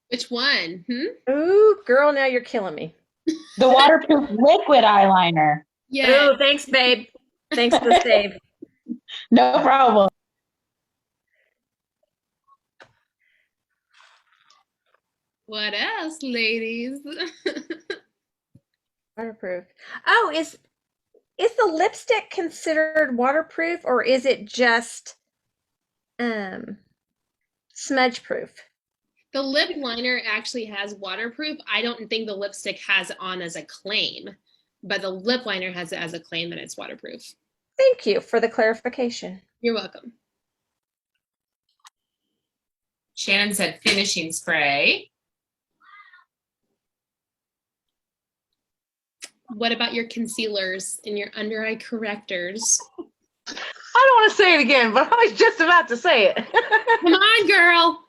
Which one? Ooh, girl, now you're killing me. The waterproof liquid eyeliner. Yeah. Ooh, thanks, babe. Thanks for the save. No problem. What else, ladies? Waterproof. Oh, is the lipstick considered waterproof, or is it just smudge proof? The lip liner actually has waterproof. I don't think the lipstick has it on as a claim, but the lip liner has it as a claim that it's waterproof. Thank you for the clarification. You're welcome. Shannon said finishing spray. What about your concealers and your under eye correctors? I don't want to say it again, but I was just about to say it. Come on, girl.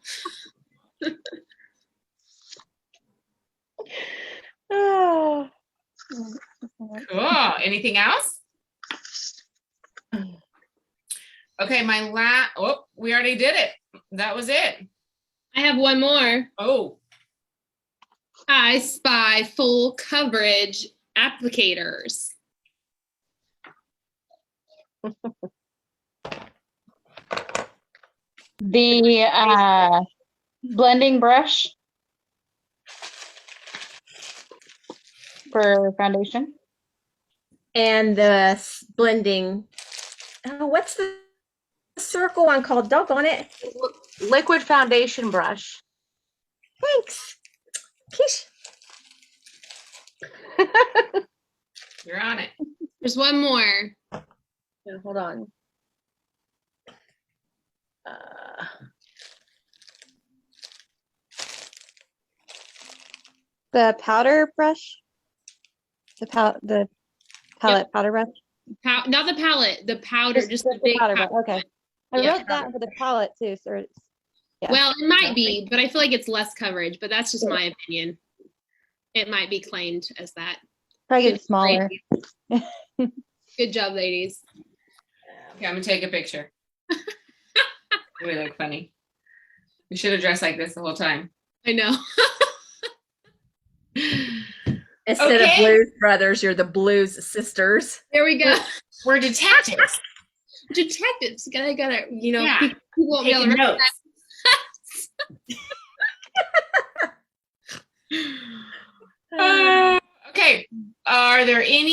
Oh. Cool. Anything else? Okay, we already did it. That was it. I have one more. Oh, I spy full coverage applicators. The blending brush for foundation. And the blending. Oh, what's the circle one called? Doggone it. Liquid foundation brush. Thanks. Kish. you're on it. There's one more. Yeah, hold on. Uh, The powder brush. The palette powder brush. Not the palette, the powder, just the big powder powder. brush. Okay. I Yeah. wrote that for the palette too, so it's yeah. Well, it might be, but I feel like it's less coverage, but that's just my opinion. It might be claimed as that. probably get Good smaller. Good job, ladies. Okay, I'm gonna take a picture. We look funny. We should have dressed like this the whole time. I know. Instead Okay. of Blues Brothers, you're the Blues Sisters. There we go. We're detectives. Detectives. Gotta, Yeah. people won't be able to Taking recognize. notes. Okay. Are there any